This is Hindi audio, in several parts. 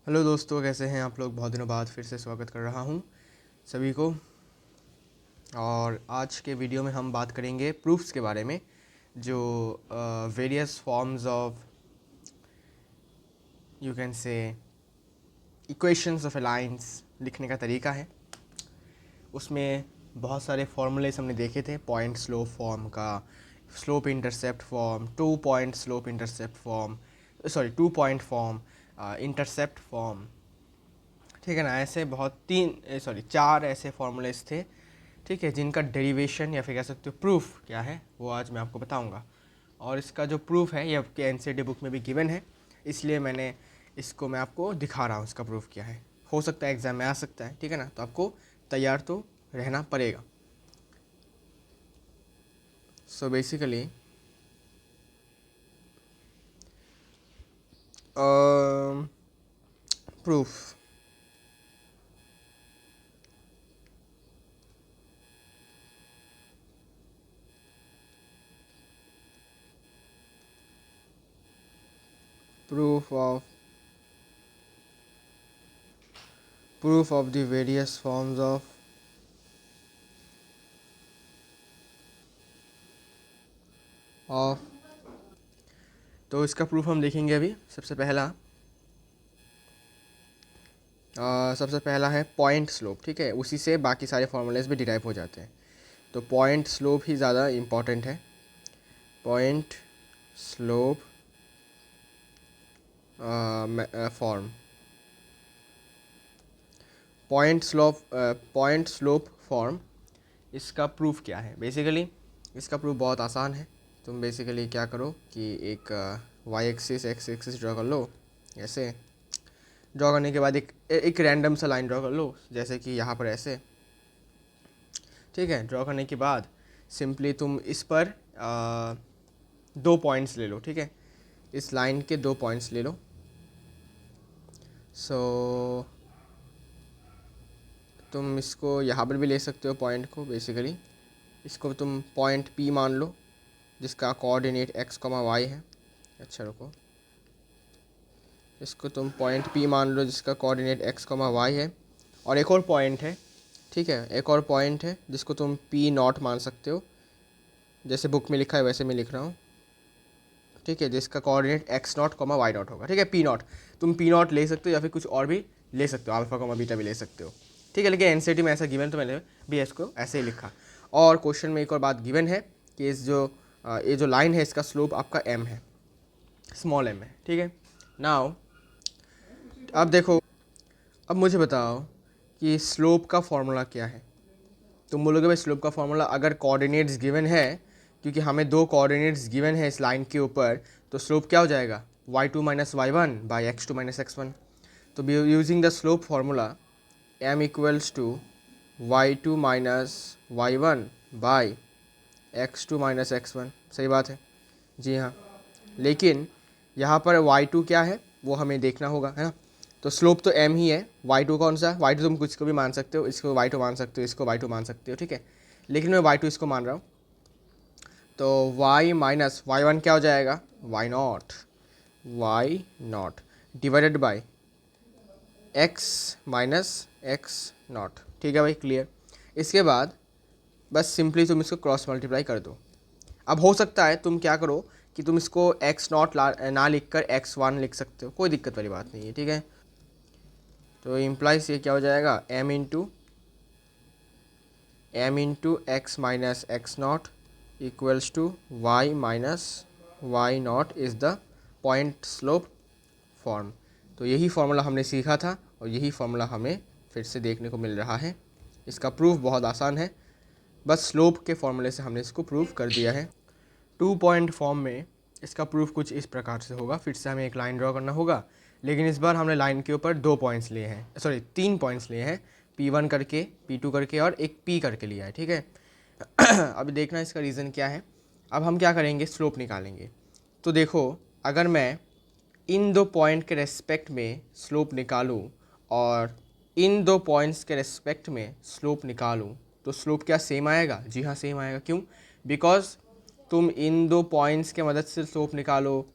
हेलो दोस्तों, कैसे हैं आप लोग। बहुत दिनों बाद फिर से स्वागत कर रहा हूं सभी को। और आज के वीडियो में हम बात करेंगे प्रूफ्स के बारे में, जो various forms of you can say equations of A lines लिखने का तरीका है। उसमें बहुत सारे फॉर्मूलेस हमने देखे थे, पॉइंट स्लोप फॉर्म का, slope intercept form, 2 point slope intercept form, sorry 2 point form, intercept form. ठीक है ना। ऐसे बहुत चार ऐसे फॉर्मूलेस थे, ठीक है, जिनका डेरिवेशन या फिर कह सकते हो प्रूफ क्या है वो आज मैं आपको बताऊंगा। और इसका जो प्रूफ है ये आपके एनसीईआरटी बुक में भी गिवन है, इसलिए मैं आपको दिखा रहा हूँ इसका प्रूफ क्या है। हो सकता है एग्ज़ाम में आ सकता है, ठीक है ना, तो आपको तैयार तो रहना पड़ेगा। So basically proof proof of the various forms of तो इसका प्रूफ हम देखेंगे अभी। सबसे पहला है पॉइंट स्लोप, ठीक है, उसी से बाकी सारे फॉर्मूलेज भी डिराइव हो जाते हैं। तो पॉइंट स्लोप ही ज़्यादा इम्पॉर्टेंट है। Point slope form, point slope form, इसका प्रूफ क्या है। बेसिकली इसका प्रूफ बहुत आसान है। तुम बेसिकली क्या करो कि एक Y axis X axis draw कर लो। ऐसे ड्रॉ करने के बाद एक रैंडम सा लाइन ड्रॉ कर लो, जैसे कि यहाँ पर ऐसे। ठीक है, ड्रॉ करने के बाद सिंपली तुम इस पर 2 पॉइंट्स ले लो, ठीक है, इस लाइन के 2 पॉइंट्स ले लो। सो तुम इसको यहाँ पर भी ले सकते हो पॉइंट को। बेसिकली इसको तुम पॉइंट पी मान लो, जिसका कोऑर्डिनेट एक्स कॉमा वाई है। अच्छा रुको, इसको तुम पॉइंट पी मान लो जिसका कोऑर्डिनेट एक्स कॉमा वाई है। और एक और पॉइंट है, ठीक है, एक और पॉइंट है जिसको तुम पी नॉट मान सकते हो, जैसे बुक में लिखा है वैसे मैं लिख रहा हूँ, ठीक है, जिसका coordinate x naught comma y naught होगा। ठीक है, पी नॉट, तुम पी नॉट ले सकते हो या फिर कुछ और भी ले सकते हो, अल्फा कॉमा बीटा भी ले सकते हो। ठीक है, लेकिन एनसीईआरटी में ऐसा गिवन, तो मैंने भी इसको ऐसे ही लिखा। और क्वेश्चन में एक और बात गिवन है कि ये जो लाइन है इसका स्लोप आपका एम है, स्मॉल एम है। ठीक है, नाउ अब देखो, अब मुझे बताओ कि स्लोप का फॉर्मूला क्या है। तुम बोलोगे भाई स्लोप का फॉर्मूला अगर कोऑर्डिनेट्स गिवन है, क्योंकि हमें 2 कोऑर्डिनेट्स गिवन है इस लाइन के ऊपर, तो स्लोप क्या हो जाएगा, y2 minus y one by x two minus x1। तो using the slope formula m equals to y2 minus y one by x2 minus x1। सही बात है, जी हाँ। लेकिन यहाँ पर y2 क्या है वो हमें देखना होगा, है ना। तो स्लोप तो m ही है, y2 कौन सा, y2 तुम कुछ को भी मान सकते हो, इसको y2 मान सकते हो, इसको y2 मान सकते हो, ठीक है, लेकिन मैं y2 इसको मान रहा हूँ। तो y माइनस वाई वन क्या हो जाएगा, y naught divided by x minus x naught. ठीक है भाई, क्लियर। इसके बाद बस सिंपली तुम इसको क्रॉस मल्टीप्लाई कर दो। अब हो सकता है तुम क्या करो कि तुम इसको एक्स नॉट ना लिख कर x1 लिख सकते हो, कोई दिक्कत वाली बात नहीं है, ठीक है। तो इम्प्लाइज ये क्या हो जाएगा, m into x minus x naught equals to y minus y naught is the point slope form. तो यही फार्मूला हमने सीखा था और यही फार्मूला हमें फिर से देखने को मिल रहा है। इसका प्रूफ बहुत आसान है, बस स्लोप के फॉर्मूले से हमने इसको प्रूफ कर दिया है। 2 पॉइंट फॉर्म में इसका प्रूफ कुछ इस प्रकार से होगा। फिर से हमें एक लाइन ड्रॉ करना होगा, लेकिन इस बार हमने लाइन के ऊपर 2 पॉइंट्स लिए हैं, सॉरी 3 पॉइंट्स लिए हैं, P1 करके, P2 करके और एक P करके लिया है, ठीक है। अभी देखना इसका रीज़न क्या है। अब हम क्या करेंगे, स्लोप निकालेंगे। तो देखो, अगर मैं इन 2 पॉइंट के रेस्पेक्ट में स्लोप निकालूं और इन 2 पॉइंट्स के रेस्पेक्ट में स्लोप निकालूं, तो स्लोप क्या सेम आएगा, जी हाँ सेम आएगा। क्यों, बिकॉज तुम इन 2 पॉइंट्स के मदद से स्लोप निकालो,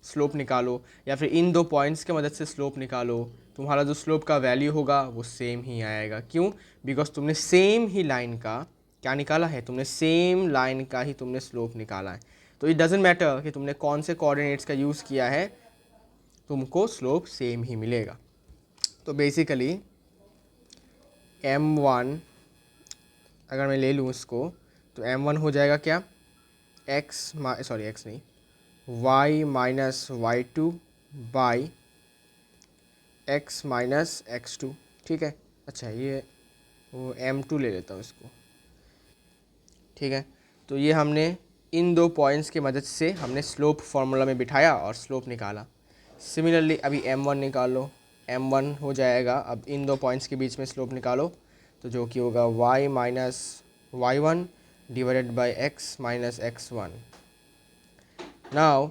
स्लोप निकालो, या फिर इन दो पॉइंट्स के मदद से स्लोप निकालो, तुम्हारा जो स्लोप का वैल्यू होगा वो सेम ही आएगा। क्यों? बिकॉज तुमने सेम ही लाइन का क्या निकाला है, तुमने सेम लाइन का ही तुमने स्लोप निकाला है। तो इट डजेंट मैटर कि तुमने कौन से कोऑर्डिनेट्स का यूज़ किया है, तुमको स्लोप सेम ही मिलेगा। तो बेसिकली m1 अगर मैं ले लूँ इसको, तो m1 हो जाएगा क्या, x नहीं, y minus y two by x minus x two. ठीक है, अच्छा ये वो m2 ले लेता हूँ इसको। ठीक है, तो ये हमने इन दो पॉइंट्स की मदद से हमने स्लोप फार्मूला में बिठाया और स्लोप निकाला। सिमिलरली अभी m1 निकालो, m1 हो जाएगा, अब इन दो पॉइंट्स के बीच में स्लोप निकालो, तो जो कि होगा y minus y one divided by x minus x one. Now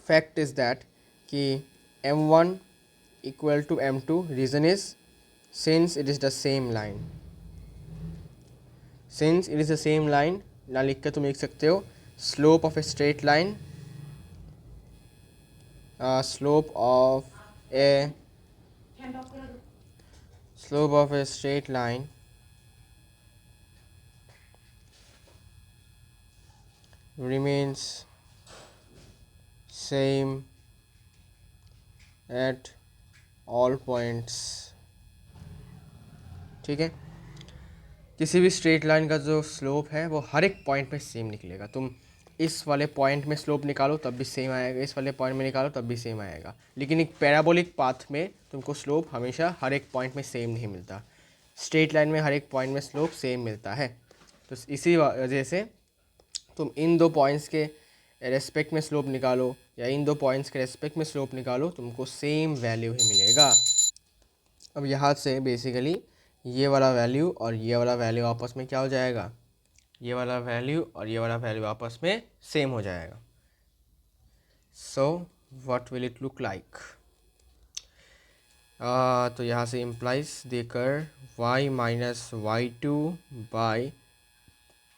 fact is that कि m1 equal to m2, reason is since it is the same line, since it is the same line ना लिख कर तुम लिख सकते हो slope of a straight line, slope of a straight line remains same at all points। ठीक है, किसी भी स्ट्रेट लाइन का जो स्लोप है वो हर एक पॉइंट पे सेम निकलेगा। तुम इस वाले पॉइंट में स्लोप निकालो तब भी सेम आएगा, इस वाले पॉइंट में निकालो तब भी सेम आएगा, लेकिन एक पैराबोलिक पाथ में तुमको स्लोप हमेशा हर एक पॉइंट में सेम नहीं मिलता। स्ट्रेट लाइन में हर एक पॉइंट में स्लोप सेम मिलता है। तो इसी वजह से तुम इन दो पॉइंट्स के रेस्पेक्ट में स्लोप निकालो या इन दो पॉइंट्स के रेस्पेक्ट में स्लोप निकालो, तुमको सेम वैल्यू ही मिलेगा। अब यहाँ से बेसिकली ये वाला वैल्यू और ये वाला वैल्यू आपस में क्या हो जाएगा, ये वाला वैल्यू और ये वाला वैल्यू आपस में सेम हो जाएगा। So what will it look like, तो यहाँ से इम्प्लाइज देकर y minus y two by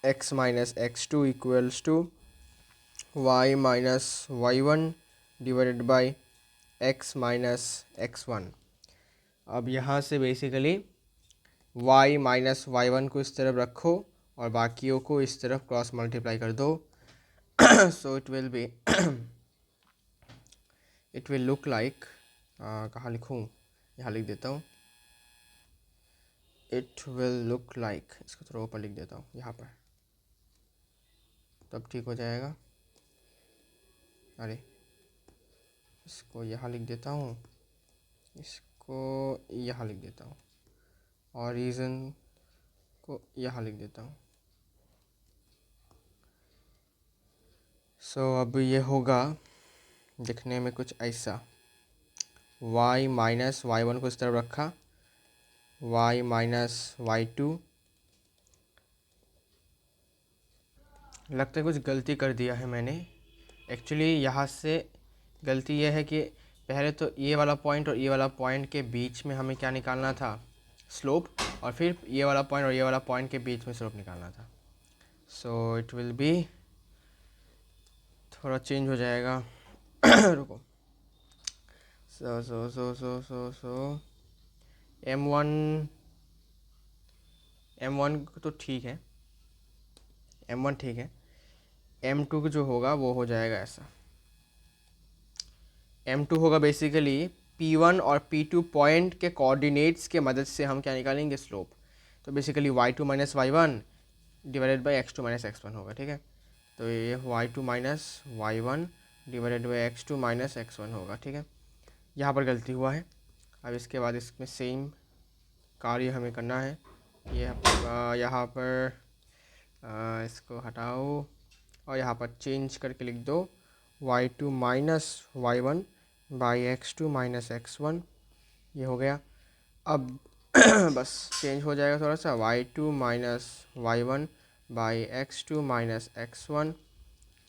x minus x two equals to y minus y one divided by x minus x one. अब यहाँ से basically y minus y one को इस तरफ रखो और बाकियों को इस तरफ क्रॉस मल्टीप्लाई कर दो। So it will B it will look like, कहाँ लिखूँ, यहाँ लिख देता हूँ, इट विल लुक लाइक, इसको थोड़ा ऊपर लिख देता हूँ यहाँ पर, तब ठीक हो जाएगा। अरे इसको यहाँ लिख देता हूँ, इसको यहाँ लिख देता हूँ और रीज़न को यहाँ लिख देता हूँ। सो अब ये होगा दिखने में कुछ ऐसा, y माइनस वाई वन को इस तरफ रखा, y माइनस वाई टू, लगता है कुछ गलती कर दिया है मैंने। एक्चुअली यहाँ से गलती यह है कि पहले तो ये वाला पॉइंट और ये वाला पॉइंट के बीच में हमें क्या निकालना था, स्लोप, और फिर ये वाला पॉइंट और ये वाला पॉइंट के बीच में स्लोप निकालना था। सो इट विल बी, थोड़ा चेंज हो जाएगा। रुको, सो सो सो सो सो सो m1 तो ठीक है, m1 ठीक है, m2 जो होगा वो हो जाएगा ऐसा, m2 होगा बेसिकली p1 और p2 पॉइंट के कोऑर्डिनेट्स के मदद से हम क्या निकालेंगे, स्लोप। तो basically y2 minus y one divided by x2 minus x one होगा। ठीक है, तो ये y2 minus y one divided by x2 minus x one होगा। ठीक है, यहाँ पर गलती हुआ है। अब इसके बाद इसमें सेम कार्य हमें करना है। ये यहाँ पर इसको हटाओ और यहाँ पर चेंज करके लिख दो y2 minus y one by x2 minus x one, ये हो गया। अब बस चेंज हो जाएगा थोड़ा सा, y2 minus y one by x2 minus x one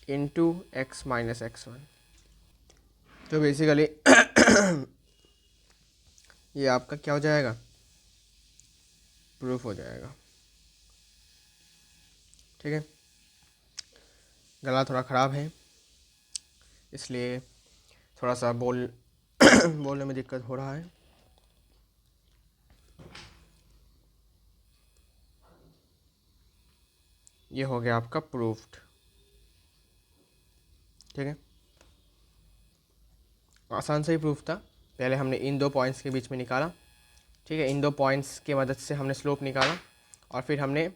into x minus x one. तो बेसिकली ये आपका क्या हो जाएगा, प्रूफ हो जाएगा। ठीक है, गला थोड़ा ख़राब है इसलिए थोड़ा सा बोलने में दिक्कत हो रहा है। ये हो गया आपका प्रूफ्ड। ठीक है, आसान से ही प्रूफ था। पहले हमने इन दो पॉइंट्स के बीच में निकाला, ठीक है, इन दो पॉइंट्स की मदद से हमने स्लोप निकाला, और फिर हमने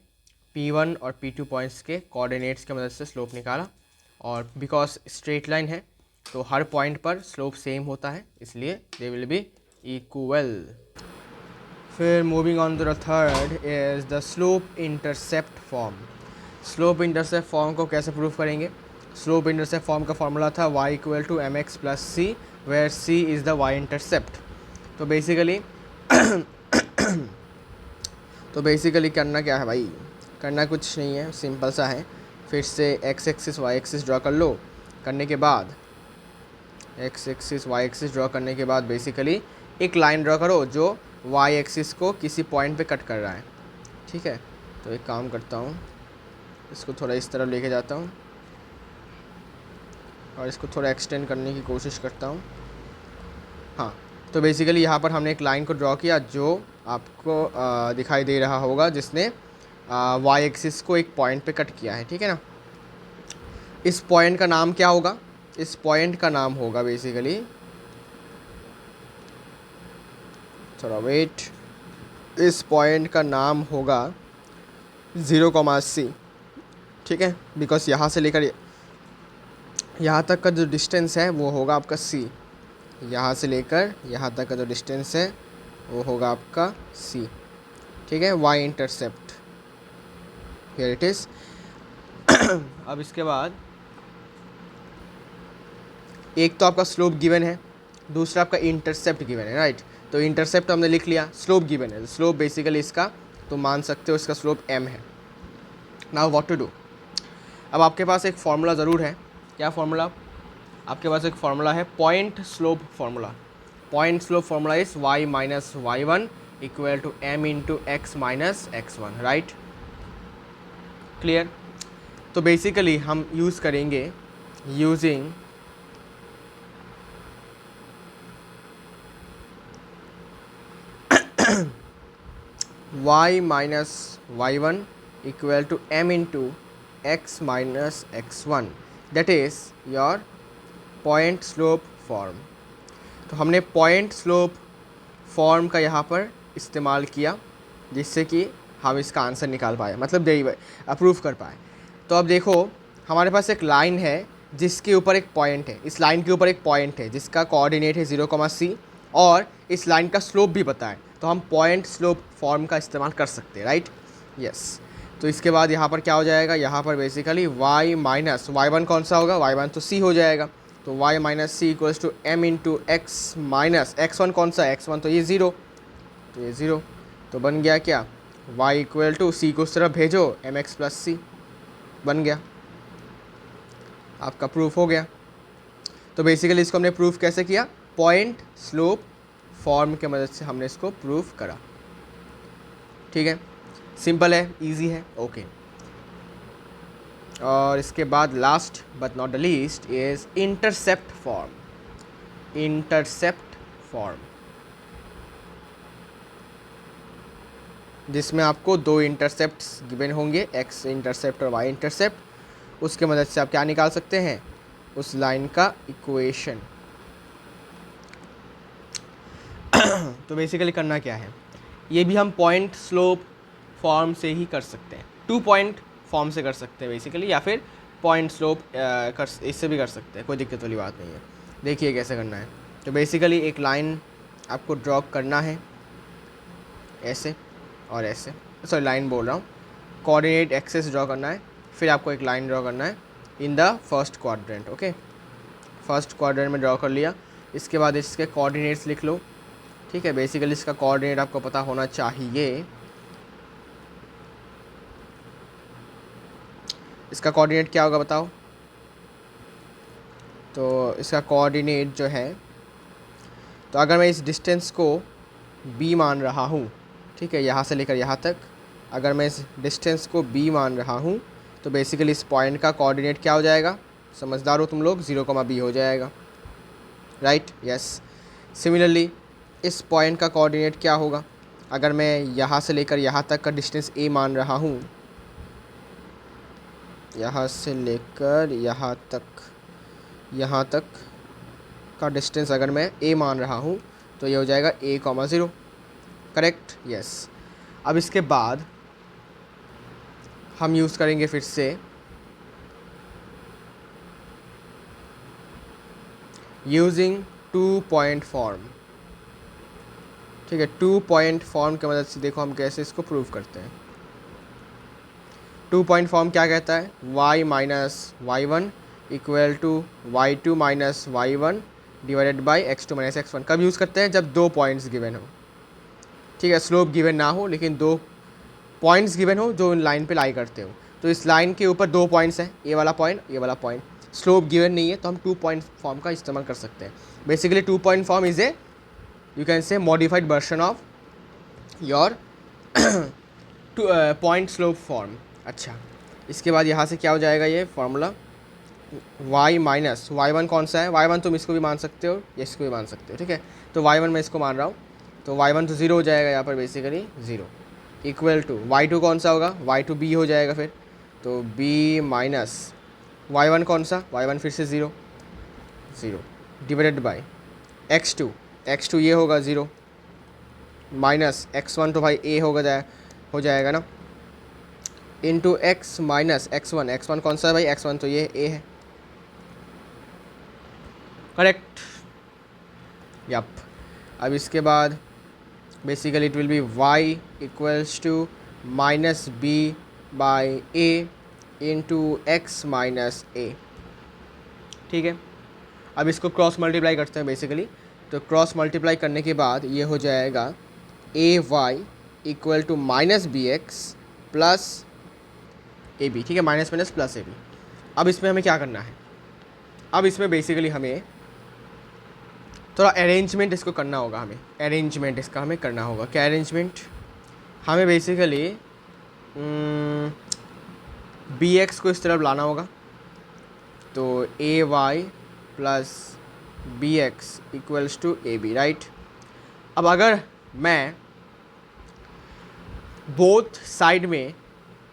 P1 और P2 पॉइंट्स के कोऑर्डिनेट्स की मदद से स्लोप निकाला। और बिकॉज स्ट्रेट लाइन है तो हर पॉइंट पर स्लोप सेम होता है, इसलिए दे विल बी इक्वल। फिर moving on to the third is the slope intercept form. Slope intercept form को कैसे प्रूफ करेंगे? स्लोप इंटरसेप्ट फॉर्म का फॉर्मूला था y equal to mx plus c, where c is the y intercept. तो बेसिकली करना क्या है भाई? करना कुछ नहीं है, सिंपल सा है। फिर से x axis y axis draw कर लो। करने के बाद x axis y axis draw करने के बाद बेसिकली एक लाइन ड्रॉ करो जो y एक्सिस को किसी पॉइंट पे कट कर रहा है। ठीक है, तो एक काम करता हूँ, इसको थोड़ा इस तरफ लेके जाता हूँ और इसको थोड़ा एक्सटेंड करने की कोशिश करता हूँ। हाँ, तो बेसिकली यहाँ पर हमने एक लाइन को ड्रॉ किया जो आपको दिखाई दे रहा होगा, जिसने वाई एक्सिस को एक पॉइंट पे कट किया है। ठीक है ना, इस पॉइंट का नाम क्या होगा? इस पॉइंट का नाम होगा बेसिकली, थोड़ा वेट, इस पॉइंट का नाम होगा 0,c। ठीक है, बिकॉज यहाँ से लेकर यहाँ तक का जो डिस्टेंस है वो होगा आपका c। यहाँ से लेकर यहाँ तक का जो डिस्टेंस है वो होगा आपका c। ठीक है, y intercept, here it is. अब इसके बाद एक तो आपका स्लोप गिवन है, दूसरा आपका इंटरसेप्ट गिवन है, राइट। तो इंटरसेप्ट हमने लिख लिया, स्लोप गिवन है। स्लोप बेसिकली इसका तो मान सकते हो इसका स्लोप m है। Now what to do? अब आपके पास एक फार्मूला ज़रूर है। क्या फार्मूला? आपके पास एक फार्मूला है point slope formula. Point slope formula is y minus y1 equal to m into x minus x1, right. Clear? तो बेसिकली हम यूज़ करेंगे using y minus y1 equal to m into x minus x1, that is your point slope form. तो हमने पॉइंट स्लोप फॉर्म का यहाँ पर इस्तेमाल किया जिससे कि हम इसका आंसर निकाल पाए, मतलब अप्रूव कर पाए। तो अब देखो, हमारे पास एक लाइन है जिसके ऊपर एक पॉइंट है, इस लाइन के ऊपर एक पॉइंट है जिसका कोऑर्डिनेट है 0,c, और इस लाइन का स्लोप भी पता है, तो हम पॉइंट स्लोप फॉर्म का इस्तेमाल कर सकते हैं, राइट। यस, तो इसके बाद यहाँ पर क्या हो जाएगा? यहाँ पर बेसिकली y माइनस y1 कौन सा होगा? y1 तो c हो जाएगा, तो y minus c equals to m into x minus x1 कौन सा है? x1 तो ये 0, तो ये 0, तो बन गया क्या? y इक्वल टू c को उस तरफ भेजो, mx प्लस c, बन गया, आपका प्रूफ हो गया। तो बेसिकली इसको हमने प्रूफ कैसे किया? पॉइंट स्लोप फॉर्म के मदद से हमने इसको प्रूफ करा। ठीक है, सिंपल है, इजी है, ओके। और इसके बाद last but not the least is intercept form. Intercept form, जिसमें आपको दो इंटरसेप्ट्स गिवन होंगे, x इंटरसेप्ट और y इंटरसेप्ट। उसके मदद से आप क्या निकाल सकते हैं? उस लाइन का इक्वेशन। तो बेसिकली करना क्या है, ये भी हम पॉइंट स्लोप फॉर्म से ही कर सकते हैं, 2 पॉइंट फॉर्म से कर सकते हैं बेसिकली, या फिर पॉइंट स्लोप इससे भी कर सकते हैं, कोई दिक्कत वाली बात नहीं है। देखिए कैसे करना है। तो बेसिकली एक लाइन आपको ड्रॉ करना है ऐसे और ऐसे, सॉरी लाइन बोल रहा हूँ, कोऑर्डिनेट एक्सेस ड्रॉ करना है, फिर आपको एक लाइन ड्रॉ करना है in the first quadrant. Okay, first quadrant में ड्रॉ कर लिया, इसके बाद इसके कोऑर्डिनेट्स लिख लो। ठीक है, बेसिकली इसका कोऑर्डिनेट आपको पता होना चाहिए। इसका कोऑर्डिनेट क्या होगा बताओ? तो इसका कोऑर्डिनेट जो है, तो अगर मैं इस डिस्टेंस को b मान रहा हूँ, ठीक है, यहाँ से लेकर यहाँ तक, अगर मैं इस डिस्टेंस को b मान रहा हूँ, तो बेसिकली इस पॉइंट का कोऑर्डिनेट क्या हो जाएगा? समझदार हो तुम लोग, 0,b हो जाएगा। Right, yes. सिमिलरली इस पॉइंट का कोऑर्डिनेट क्या होगा? अगर मैं यहाँ से लेकर यहाँ तक का डिस्टेंस a मान रहा हूँ, यहाँ से लेकर यहाँ तक का डिस्टेंस अगर मैं a मान रहा हूँ तो ये हो जाएगा a,0, करेक्ट, यस। अब इसके बाद हम यूज़ करेंगे फिर से यूजिंग 2 पॉइंट फॉर्म। ठीक है, 2 पॉइंट फॉर्म की मदद से देखो हम कैसे इसको प्रूव करते हैं। 2 पॉइंट फॉर्म क्या कहता है? y minus y1 equal to y2 minus y1 divided by x2 minus x1। कब यूज़ करते हैं? जब 2 पॉइंट्स गिवन हो। ठीक है, स्लोप गिवन ना हो लेकिन 2 पॉइंट्स गिवन हो जो इन लाइन पे लाई करते हो। तो इस लाइन के ऊपर 2 पॉइंट्स हैं, ये वाला पॉइंट, ये वाला पॉइंट। स्लोप गिवन नहीं है तो हम 2 पॉइंट फॉर्म का इस्तेमाल कर सकते हैं। Basically 2 point form is a, you can say, modified version of your point slope form. अच्छा, इसके बाद यहाँ से क्या हो जाएगा ये फार्मूला? y माइनस y1 कौन सा है? y1 तुम इसको भी मान सकते हो या इसको भी मान सकते हो। ठीक है, तो y1 मैं इसको मान रहा हूँ, तो y1 तो 0 हो जाएगा यहाँ पर, बेसिकली 0 इक्वल टू y2 कौन सा होगा? y2 b हो जाएगा फिर, तो b माइनस y1 कौन सा? y1 फिर से 0 डिवाइडेड बाई x2 ये होगा 0 माइनस x1 तो भाई a हो जाएगा ना, इंटू x माइनस x1 कौन सा है भाई? x1 तो ये a है, करेक्ट, यप। अब इसके बाद basically it will be y equals to minus b by a into x minus a। ठीक है, अब इसको क्रॉस मल्टीप्लाई करते हैं बेसिकली, तो क्रॉस मल्टीप्लाई करने के बाद ये हो जाएगा ay equal to minus b x plus a B. ठीक है, minus minus plus a b. अब इसमें हमें क्या करना है? अब इसमें बेसिकली हमें थोड़ा अरेंजमेंट इसको करना होगा, हमें करना होगा। क्या अरेंजमेंट? हमें बेसिकली बी एक्स को इस तरफ लाना होगा, तो A Y plus B X equals to A B, right. अब अगर मैं बोथ साइड में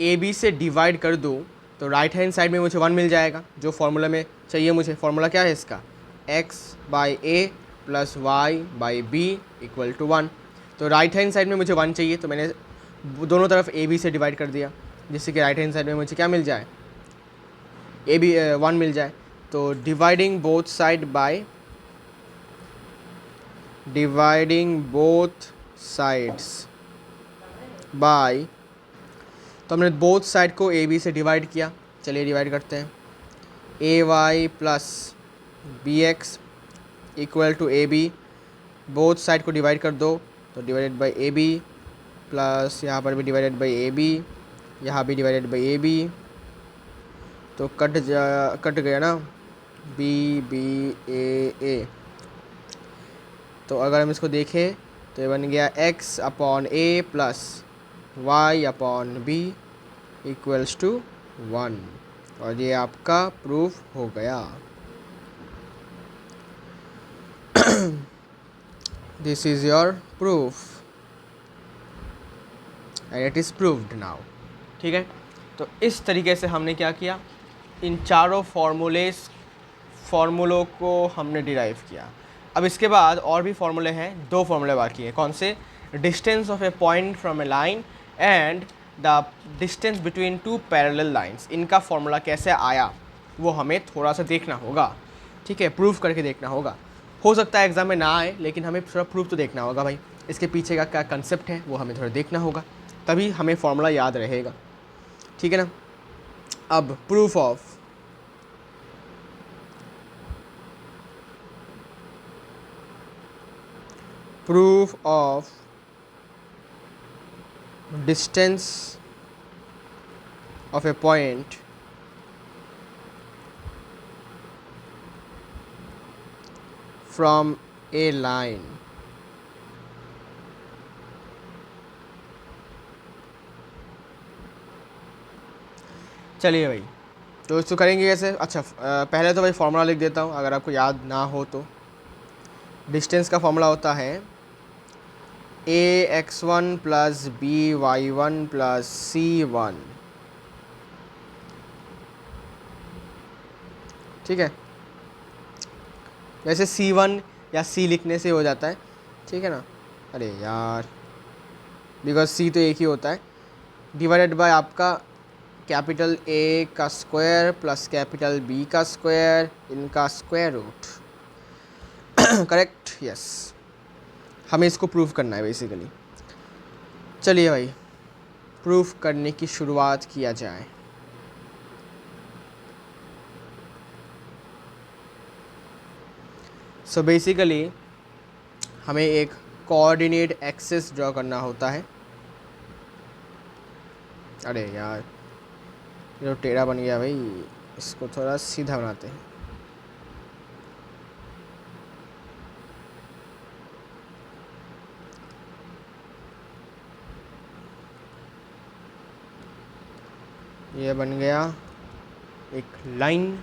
ए बी से डिवाइड कर दूँ तो राइट हैंड साइड में मुझे 1 मिल जाएगा, जो फॉर्मूला में चाहिए मुझे। फॉर्मूला क्या है इसका? x by A plus Y by b equal to 1। तो राइट हैंड साइड में मुझे 1 चाहिए, तो मैंने दोनों तरफ ए बी से डिवाइड कर दिया, जिससे कि राइट हैंड साइड में मुझे क्या मिल जाए? ए बी 1 मिल जाए। तो डिवाइडिंग बोथ साइड बाय तो हमने बोथ साइड को ए बी से डिवाइड किया। चलिए डिवाइड करते हैं। A Y plus B X equal to A B, both side को डिवाइड कर दो तो divided by A B plus यहाँ पर भी डिवाइडेड बाई ए बी, यहाँ भी डिवाइडेड बाई ए बी, तो कट गया ना, बी बी ए। तो अगर हम इसको देखें तो ये बन गया x upon a plus y upon b equals to 1, और ये आपका प्रूफ हो गया। This is your proof and it is proved now. ठीक है, तो इस तरीके से हमने क्या किया? इन चारों फार्मूलों को हमने डिराइव किया। अब इसके बाद और भी फार्मूले हैं, 2 फार्मूले बाकी हैं। कौन से? Distance of A point from A line and the distance between 2 parallel lines. इनका फार्मूला कैसे आया वो हमें थोड़ा सा देखना होगा। ठीक है, प्रूफ करके देखना होगा। हो सकता है एग्ज़ाम में ना आए, लेकिन हमें थोड़ा प्रूफ तो देखना होगा भाई। इसके पीछे का क्या कंसेप्ट है वो हमें थोड़ा देखना होगा, तभी हमें फार्मूला याद रहेगा। ठीक है ना। अब proof of distance of A point from A line चलिए भाई, तो इसको करेंगे कैसे? अच्छा, पहले तो भाई फार्मूला लिख देता हूँ अगर आपको याद ना हो तो। डिस्टेंस का फॉर्मूला होता है ax1 plus by1 plus c1, ठीक है। वैसे c1 या c लिखने से हो जाता है, ठीक है ना। अरे यार, बिकॉज c तो एक ही होता है, डिवाइडेड बाय आपका कैपिटल A का स्क्वायर प्लस कैपिटल B का स्क्वायर, इनका स्क्वायर रूट। Correct, yes. हमें इसको प्रूव करना है बेसिकली। चलिए भाई, प्रूफ करने की शुरुआत किया जाए। सो बेसिकली हमें एक कोऑर्डिनेट एक्सिस ड्रॉ करना होता है। अरे यार, ये तो टेढ़ा बन गया भाई, इसको थोड़ा सीधा बनाते हैं। ये बन गया एक लाइन,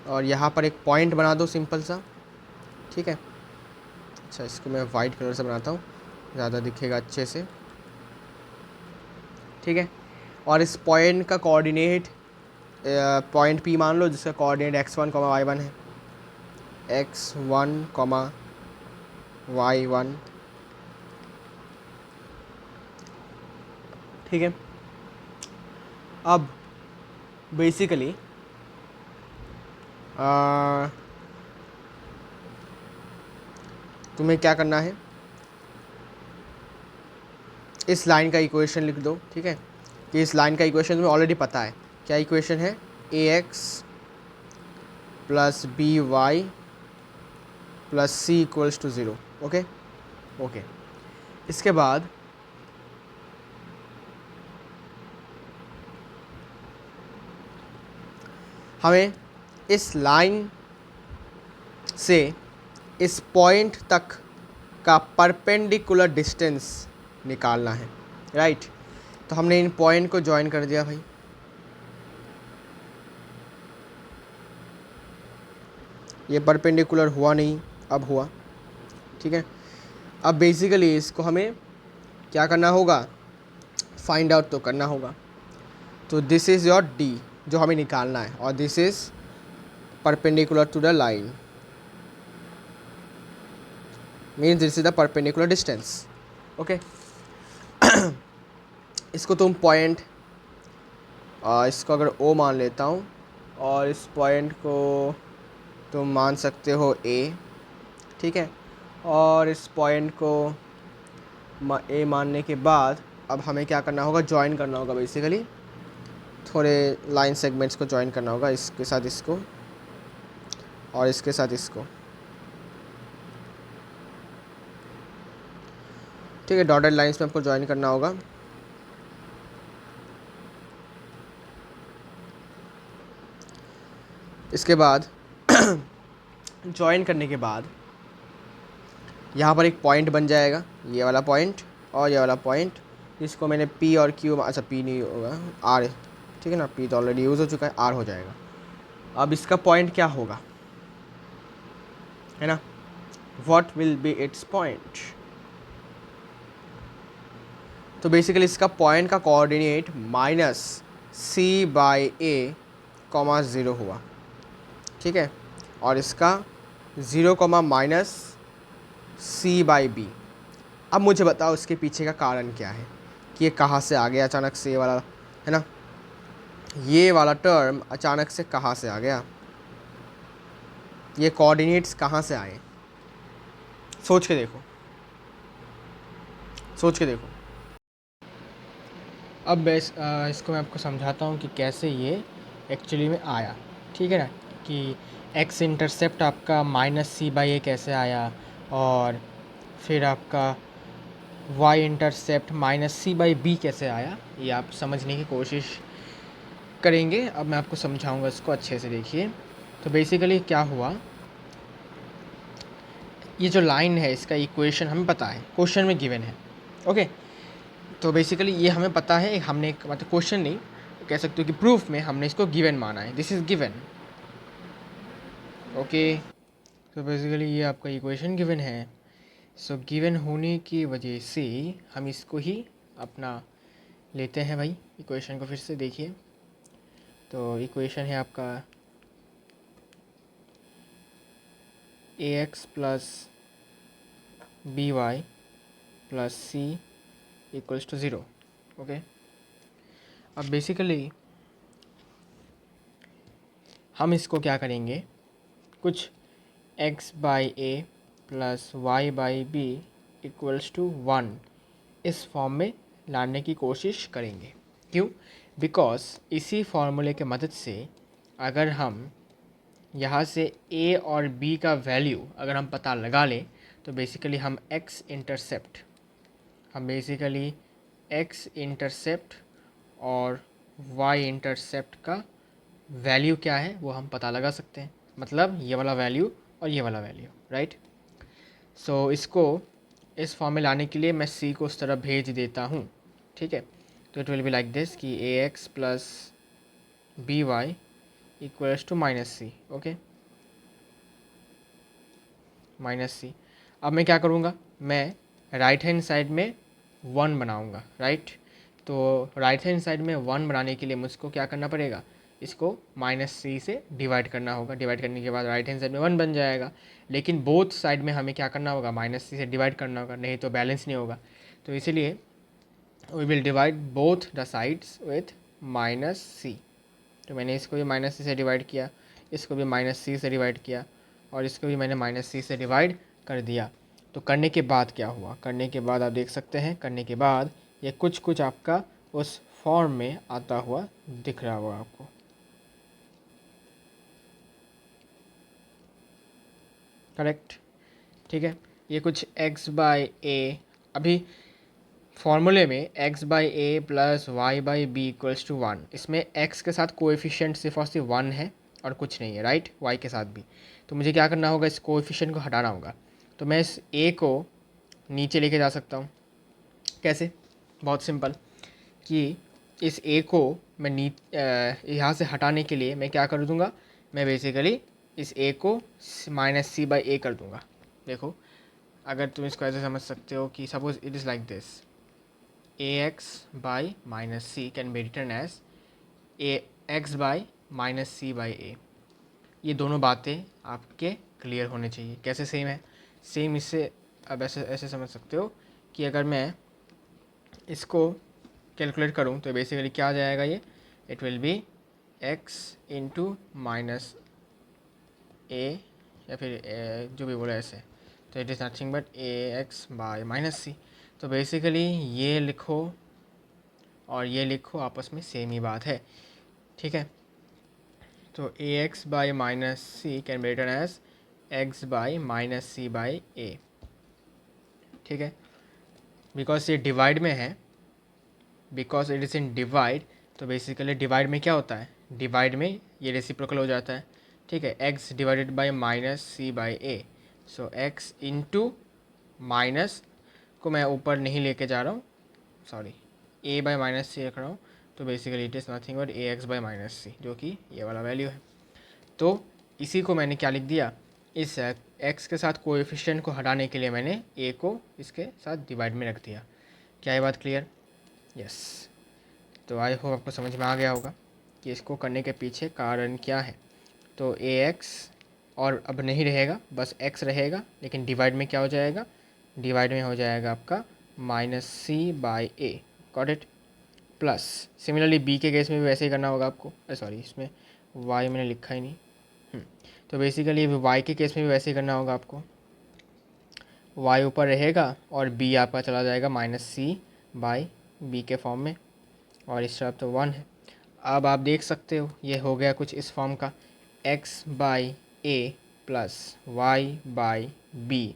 और यहाँ पर एक पॉइंट बना दो सिंपल सा, ठीक है। अच्छा, इसको मैं वाइट कलर से बनाता हूँ, ज़्यादा दिखेगा अच्छे से, ठीक है। और इस पॉइंट का कोऑर्डिनेट पॉइंट P मान लो, जिसका कोऑर्डिनेट x1, y1 है, x1, y1, ठीक है। अब बेसिकली तुम्हें क्या करना है, इस लाइन का इक्वेशन लिख दो, ठीक है। कि इस लाइन का इक्वेशन तुम्हें ऑलरेडी पता है, क्या इक्वेशन है, ax plus by plus c equals to 0। Okay okay. इसके बाद हमें इस लाइन से इस पॉइंट तक का परपेंडिकुलर डिस्टेंस निकालना है, राइट। तो हमने इन पॉइंट को ज्वाइन कर दिया भाई। ये परपेंडिकुलर हुआ नहीं, अब हुआ, ठीक है। अब बेसिकली इसको हमें क्या करना होगा, फाइंड आउट तो करना होगा। तो दिस इज़ योर D जो हमें निकालना है, और this is perpendicular to the line, means this is the perpendicular distance. Okay. इसको तुम पॉइंट, इसको अगर O मान लेता हूँ, और इस पॉइंट को तुम मान सकते हो A, ठीक है। और इस पॉइंट को A मानने के बाद अब हमें क्या करना होगा, ज्वाइन करना होगा बेसिकली, थोड़े लाइन सेगमेंट्स को ज्वाइन करना होगा, इसके साथ इसको और इसके साथ इसको, ठीक है। डॉटेड लाइंस में आपको ज्वाइन करना होगा। इसके बाद ज्वाइन करने के बाद यहाँ पर एक पॉइंट बन जाएगा, ये वाला पॉइंट और ये वाला पॉइंट, जिसको मैंने P और Q, अच्छा P नहीं होगा, R, ठीक है ना। P तो ऑलरेडी यूज़ हो चुका है, R हो जाएगा। अब इसका पॉइंट क्या होगा, है ना, what will be it's point. तो बेसिकली इसका पॉइंट का कोऑर्डिनेट -c/a, 0 हुआ, ठीक है। और इसका 0, -c/b। अब मुझे बताओ इसके पीछे का कारण क्या है, कि ये कहाँ से आ गया अचानक से, ये वाला, है ना, ये वाला टर्म अचानक से कहाँ से आ गया, ये कोऑर्डिनेट्स कहाँ से आए, सोच के देखो, सोच के देखो। अब मैं इसको मैं आपको समझाता हूँ कि कैसे ये एक्चुअली में आया, ठीक है ना। कि x इंटरसेप्ट आपका -c/a कैसे आया, और फिर आपका y इंटरसेप्ट -c/b कैसे आया, ये आप समझने की कोशिश करेंगे। अब मैं आपको समझाऊंगा इसको अच्छे से, देखिए। तो बेसिकली क्या हुआ, ये जो लाइन है इसका इक्वेशन हमें पता है, क्वेश्चन में गिवन है, ओके। तो बेसिकली ये हमें पता है, हमने मतलब क्वेश्चन नहीं कह सकते हो कि प्रूफ में हमने इसको गिवन माना है, दिस इज़ गिवन। ओके, तो बेसिकली ये आपका इक्वेशन गिवन है। सो गिवन होने की वजह से हम इसको ही अपना लेते हैं भाई। इक्वेशन को फिर से देखिए, तो इक्वेशन है आपका A X plus B Y plus C equals to zero. Okay, अब बेसिकली हम इसको क्या करेंगे, कुछ x by A plus Y by B equals to one इस फॉर्म में लाने की कोशिश करेंगे। क्यों? बिकॉज इसी फार्मूले के मदद से अगर हम यहाँ से a और b का वैल्यू अगर हम पता लगा लें तो बेसिकली हम x इंटरसेप्ट और y इंटरसेप्ट का वैल्यू क्या है वो हम पता लगा सकते हैं, मतलब ये वाला वैल्यू और ये वाला वैल्यू, राइट। सो इसको इस फॉर्म में लाने के लिए मैं c को उस तरफ भेज देता हूँ, ठीक है। तो it will be like this कि A X plus B Y equals to minus C. Okay, minus C. अब मैं क्या करूँगा, मैं राइट हैंड साइड में वन बनाऊँगा, राइट। तो राइट हैंड साइड में वन बनाने के लिए मुझको क्या करना पड़ेगा, इसको माइनस सी से डिवाइड करना होगा। डिवाइड करने के बाद राइट हैंड साइड में वन बन जाएगा, लेकिन बोथ साइड में हमें क्या करना होगा, माइनस सी से डिवाइड करना होगा, नहीं तो बैलेंस नहीं होगा। तो इसीलिए we will divide both the sides with minus C. तो मैंने इसको भी माइनस सी से डिवाइड किया, इसको भी माइनस सी से डिवाइड किया, और इसको भी मैंने माइनस सी से डिवाइड कर दिया। तो करने के बाद क्या हुआ, करने के बाद आप देख सकते हैं, करने के बाद ये कुछ कुछ आपका उस फॉर्म में आता हुआ दिख रहा होगा आपको। करेक्ट, ठीक है। ये कुछ x बाई ए, अभी फॉर्मूले में x by A plus Y by B equals to one, इसमें x के साथ कोएफिशिएंट सिर्फ और सिर्फ वन है और कुछ नहीं है, राइट। y के साथ भी, तो मुझे क्या करना होगा, इस कोएफिशिएंट को हटाना होगा। तो मैं इस a को नीचे लेके जा सकता हूँ। कैसे? बहुत सिंपल, कि इस a को मैं यहाँ से हटाने के लिए मैं क्या कर दूँगा, मैं बेसिकली इस a को माइनस सी बाई ए कर दूँगा। देखो, अगर तुम इसको ऐसे समझ सकते हो कि suppose it is like this, A X by minus C can be return as A X by minus C by A. ये दोनों बातें आपके क्लियर होने चाहिए। कैसे सेम है? सेम इससे अब ऐसे ऐसे समझ सकते हो कि अगर मैं इसको कैलकुलेट करूँ तो बेसिकली क्या आ जाएगा, ये it will be X into minus A, या फिर जो भी बोला ऐसे, तो it is nothing but A X by minus C. तो बेसिकली ये लिखो और ये लिखो, आपस में सेम ही बात है, ठीक है। तो A X by minus C can be written as X by minus C by A, ठीक है। बिकॉज ये डिवाइड में है, because it is in divide, तो बेसिकली डिवाइड में क्या होता है, डिवाइड में ये रेसिप्रोकल हो जाता है, ठीक है। X divided by minus C by A, so X into minus को मैं ऊपर नहीं लेके जा रहा हूँ, sorry, A by minus C रख रहा हूँ। तो basically it is nothing but A X by minus C, जो कि ये वाला वैल्यू है। तो इसी को मैंने क्या लिख दिया, इस एक्स के साथ कोएफिशिएंट को हटाने के लिए मैंने ए को इसके साथ डिवाइड में रख दिया। क्या ये बात क्लियर? यस। तो आई होप आपको समझ में आ गया होगा कि इसको करने के पीछे कारण क्या है। तो ए एक्स और अब नहीं रहेगा, बस एक्स रहेगा, लेकिन डिवाइड में क्या हो जाएगा, डिवाइड में हो जाएगा आपका minus C by a, got it. Plus similarly b के केस में भी वैसे ही करना होगा आपको, सॉरी इसमें वाई मैंने लिखा ही नहीं। तो बेसिकली वाई के केस में भी वैसे ही करना होगा आपको, वाई ऊपर रहेगा और बी आपका चला जाएगा माइनस सी बाई बी के फॉर्म में, और इस तरफ तो वन है। अब आप देख सकते हो ये हो गया कुछ इस फॉर्म का, x by A plus Y by B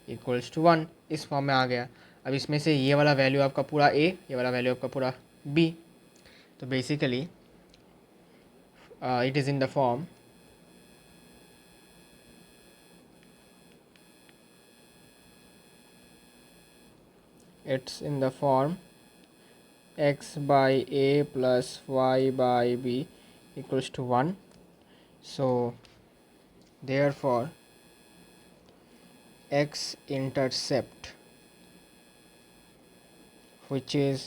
equals to one, इस फॉर्म में आ गया। अब इसमें से ये वाला वैल्यू आपका पूरा ए, ये वाला वैल्यू आपका पूरा बी। तो basically it is in the form x by a plus y by b equals to 1. So therefore x intercept which is,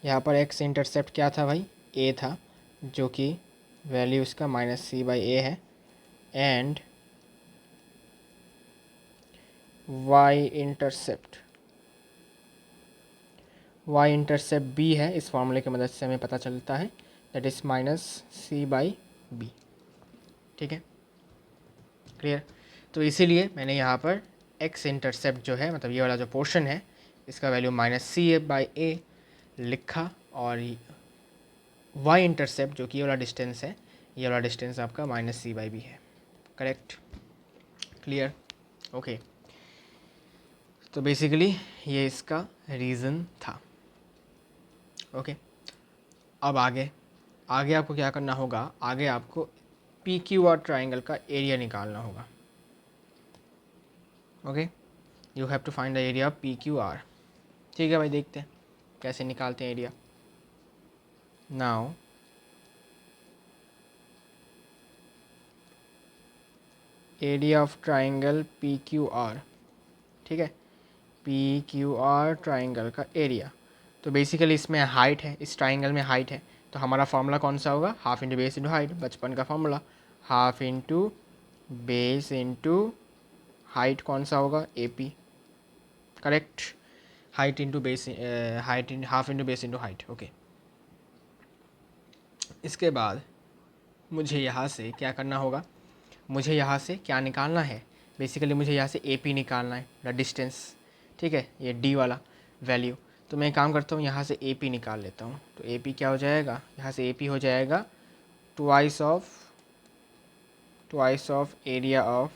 यहाँ पर एक्स इंटरसेप्ट क्या था भाई, ए था, जो कि वैल्यू इसका -c/a है, एंड वाई इंटरसेप्ट बी है। इस फॉर्मूले की मदद से हमें पता चलता है दैट इज़ -c/b। ठीक है, क्लियर। तो इसीलिए मैंने यहाँ पर एक्स इंटरसेप्ट जो है, मतलब ये वाला जो पोर्शन है, इसका वैल्यू -c/a लिखा, और वाई इंटरसेप्ट जो कि ये वाला डिस्टेंस है, ये वाला डिस्टेंस आपका -c/b है। Correct, clear, okay. तो बेसिकली ये इसका रीज़न था। ओके, अब आगे आपको क्या करना होगा, आगे आपको पी क्यू आर ट्राइंगल का एरिया निकालना होगा। Okay, you have to find the area of P Q R. ठीक है भाई, देखते हैं कैसे निकालते हैं area. Now area of triangle P Q R, ठीक है, पी क्यू आर ट्राइंगल का एरिया। तो बेसिकली इसमें हाइट है, इस ट्राइंगल में हाइट है, तो हमारा फॉर्मूला कौन सा होगा, half into base into height, बचपन का formula. Half into base into height कौन सा होगा, A P. Correct, height into base, height in half into base into height. Okay, इसके बाद मुझे यहाँ से क्या करना होगा, मुझे यहाँ से क्या निकालना है, बेसिकली मुझे यहाँ से ए पी निकालना है, द डिस्टेंस। ठीक है, ये डी वाला वैल्यू। तो मैं काम करता हूँ, यहाँ से ए पी निकाल लेता हूँ। तो ए पी क्या हो जाएगा, यहाँ से ए पी हो जाएगा twice of area of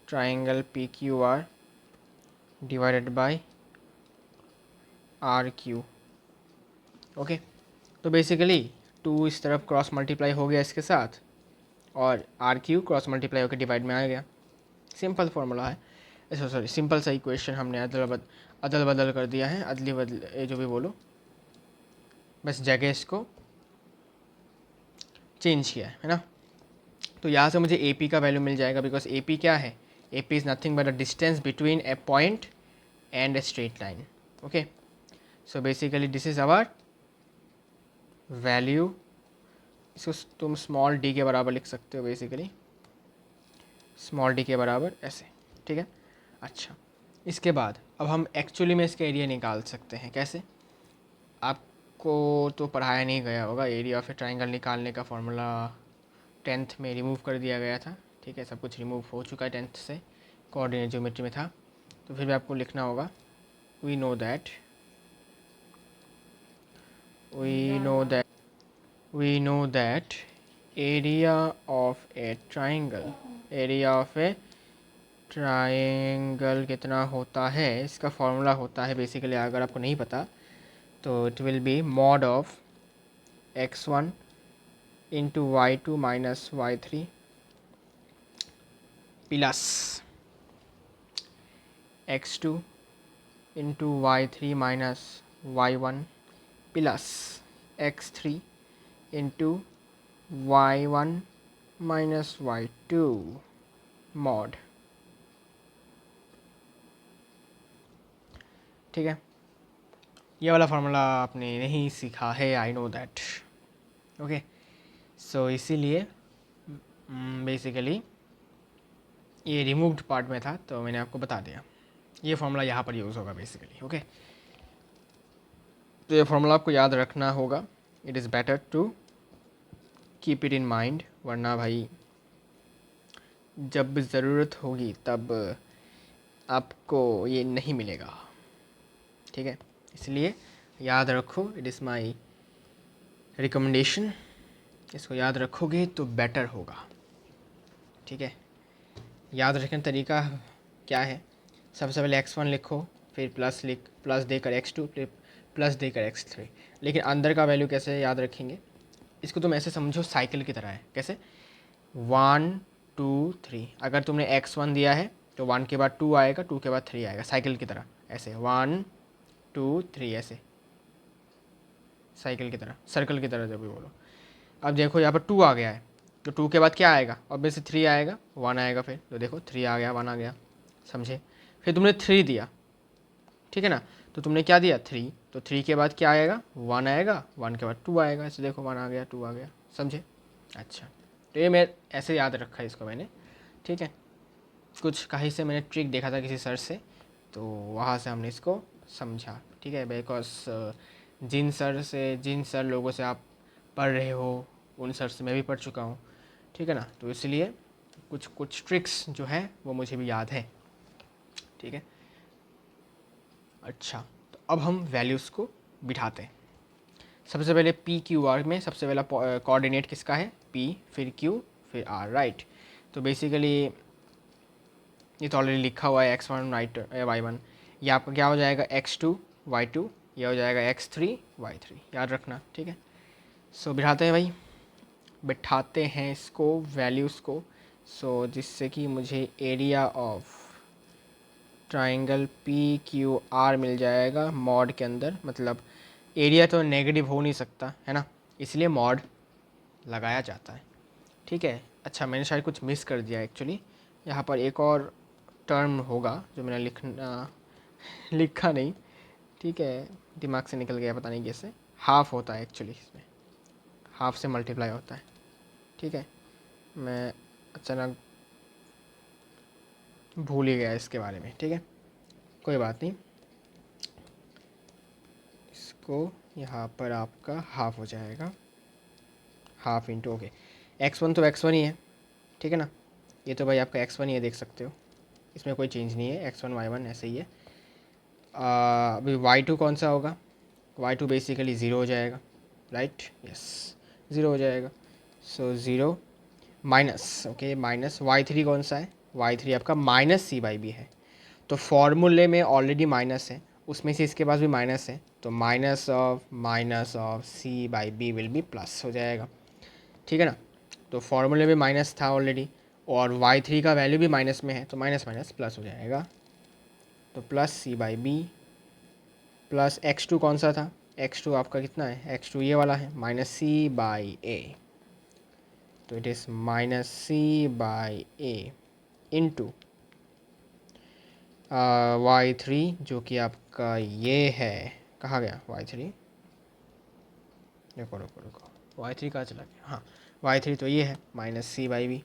triangle P Q R divided by R Q. Okay, तो बेसिकली 2 इस तरफ क्रॉस मल्टीप्लाई हो गया इसके साथ, और आर क्यू क्रॉस मल्टीप्लाई होकर डिवाइड में आ गया। सिंपल फार्मूला है, सॉरी सिंपल सा इक्वेशन हमने अदल बदल कर दिया है, अदली बदल, ये जो भी बोलो, बस जगह इसको चेंज किया है ना। तो यहाँ से मुझे ए पी का वैल्यू मिल जाएगा, बिकॉज ए पी क्या है, A P is nothing but a distance between a point and a straight line. Okay, so basically this is our value. इसको तुम स्मॉल डी के बराबर लिख सकते हो, बेसिकली स्मॉल डी के बराबर ऐसे। ठीक है, अच्छा, इसके बाद अब हम एक्चुअली में इसका एरिया निकाल सकते हैं। कैसे, आपको तो पढ़ाया नहीं गया होगा, एरिया ऑफ ए ट्राइंगल निकालने का फॉर्मूला 10th में रिमूव कर दिया गया था। ठीक है, सब कुछ रिमूव हो चुका है 10th से, कोऑर्डिनेट ज्योमेट्री में था। तो फिर भी आपको लिखना होगा, we know that area of a triangle कितना होता है, इसका फॉर्मूला होता है बेसिकली, अगर आपको नहीं पता तो it will B mod of x1 into y2 minus y3 plus x2 into y3 minus y1 plus x3 into y1 minus y2 mod. ठीक है, ये वाला फार्मूला आपने नहीं सीखा है, आई नो दैट। ओके, सो इसीलिए बेसिकली ये रिमूव्ड पार्ट में था, तो मैंने आपको बता दिया ये फार्मूला यहाँ पर यूज़ होगा बेसिकली। ओके, तो ये फार्मूला आपको याद रखना होगा, it is better to keep it in mind, वरना भाई जब ज़रूरत होगी तब आपको ये नहीं मिलेगा। ठीक है, इसलिए याद रखो, इट इज़ माई रिकमेंडेशन, इसको याद रखोगे तो बेटर होगा। ठीक है, याद रखने का तरीका क्या है, सबसे पहले x1 लिखो, फिर प्लस देकर x2, फिर प्लस देकर x3। लेकिन अंदर का वैल्यू कैसे याद रखेंगे, इसको तुम ऐसे समझो साइकिल की तरह है। कैसे, 1 2 3, अगर तुमने x1 दिया है तो 1 के बाद 2 आएगा, 2 के बाद 3 आएगा, साइकिल की तरह ऐसे 1 2 3 ऐसे, साइकिल की तरह, सर्कल की तरह जब भी बोलो। अब देखो यहाँ पर 2 आ गया है, तो 2 के बाद क्या आएगा, ऑब्वियसली 3 आएगा, 1 आएगा, फिर तो देखो 3 आ गया, 1 आ गया, समझे। फिर तुमने 3 दिया, ठीक है ना, तो तुमने क्या दिया 3, तो 3 के बाद क्या आएगा, 1 आएगा, 1 के बाद 2 आएगा, ऐसे देखो 1 आ गया, 2 आ गया, समझे। अच्छा, तो ये मैं ऐसे याद रखा है इसको मैंने, ठीक है। कुछ कहीं से मैंने ट्रिक देखा था किसी सर से, तो वहाँ से हमने इसको समझा, ठीक है। बिकॉज जिन सर लोगों से आप पढ़ रहे हो, उन सर से मैं भी पढ़ चुका हूँ, ठीक है ना, तो इसलिए कुछ कुछ ट्रिक्स जो है वो मुझे भी याद है, ठीक है। अच्छा, तो अब हम वैल्यूज़ को बिठाते हैं। सबसे पहले पी क्यू आर में सबसे पहला कोऑर्डिनेट किसका है, पी, फिर क्यू, फिर आर, राइट। तो बेसिकली ये तो ऑलरेडी लिखा हुआ है x1 y1, ये आपका क्या हो जाएगा x2 y2, ये हो जाएगा x3 y3, याद रखना, ठीक है। सो बिठाते हैं भाई, बिठाते हैं इसको वैल्यूज़ को। सो जिससे कि मुझे area of triangle P Q R मिल जाएगा मॉड के अंदर, मतलब एरिया तो नेगेटिव हो नहीं सकता है ना, इसलिए मॉड लगाया जाता है, ठीक है। अच्छा, मैंने शायद कुछ मिस कर दिया एक्चुअली, यहाँ पर एक और टर्म होगा जो मैंने लिखा नहीं, ठीक है, दिमाग से निकल गया, पता नहीं कैसे। हाफ होता है एक्चुअली, इसमें हाफ से मल्टीप्लाई होता है, ठीक है। मैं अचानक भूल ही गया इसके बारे में, ठीक है, कोई बात नहीं। इसको यहाँ पर आपका हाफ हो जाएगा, हाफ इंटू, ओके, x1 तो x1 ही है, ठीक है ना, ये तो भाई आपका x1 ही है, देख सकते हो, इसमें कोई चेंज नहीं है, x1 y1 ऐसे ही है। अभी y2 कौन सा होगा, y2 बेसिकली ज़ीरो हो जाएगा, राइट, यस, ज़ीरो हो जाएगा। So zero minus, okay, minus y3 कौन सा है, y3 आपका माइनस सी बाई बी है, तो फॉर्मूले में ऑलरेडी माइनस है, उसमें से इसके पास भी माइनस है, तो minus of c by b will be plus हो जाएगा, ठीक है ना। तो फॉर्मूले में माइनस था ऑलरेडी, और y3 का वैल्यू भी माइनस में है, तो माइनस माइनस प्लस हो जाएगा, तो plus c by b plus x2 कौन सा था, x2 आपका कितना है, x2 ये वाला है, माइनस सी बाई ए, तो it is minus C by A into y3 जो कि आपका ये है, कहाँ गया y3, रुको रुको रुको, y3 कहाँ चला गया, हाँ y3 तो ये है minus C by B,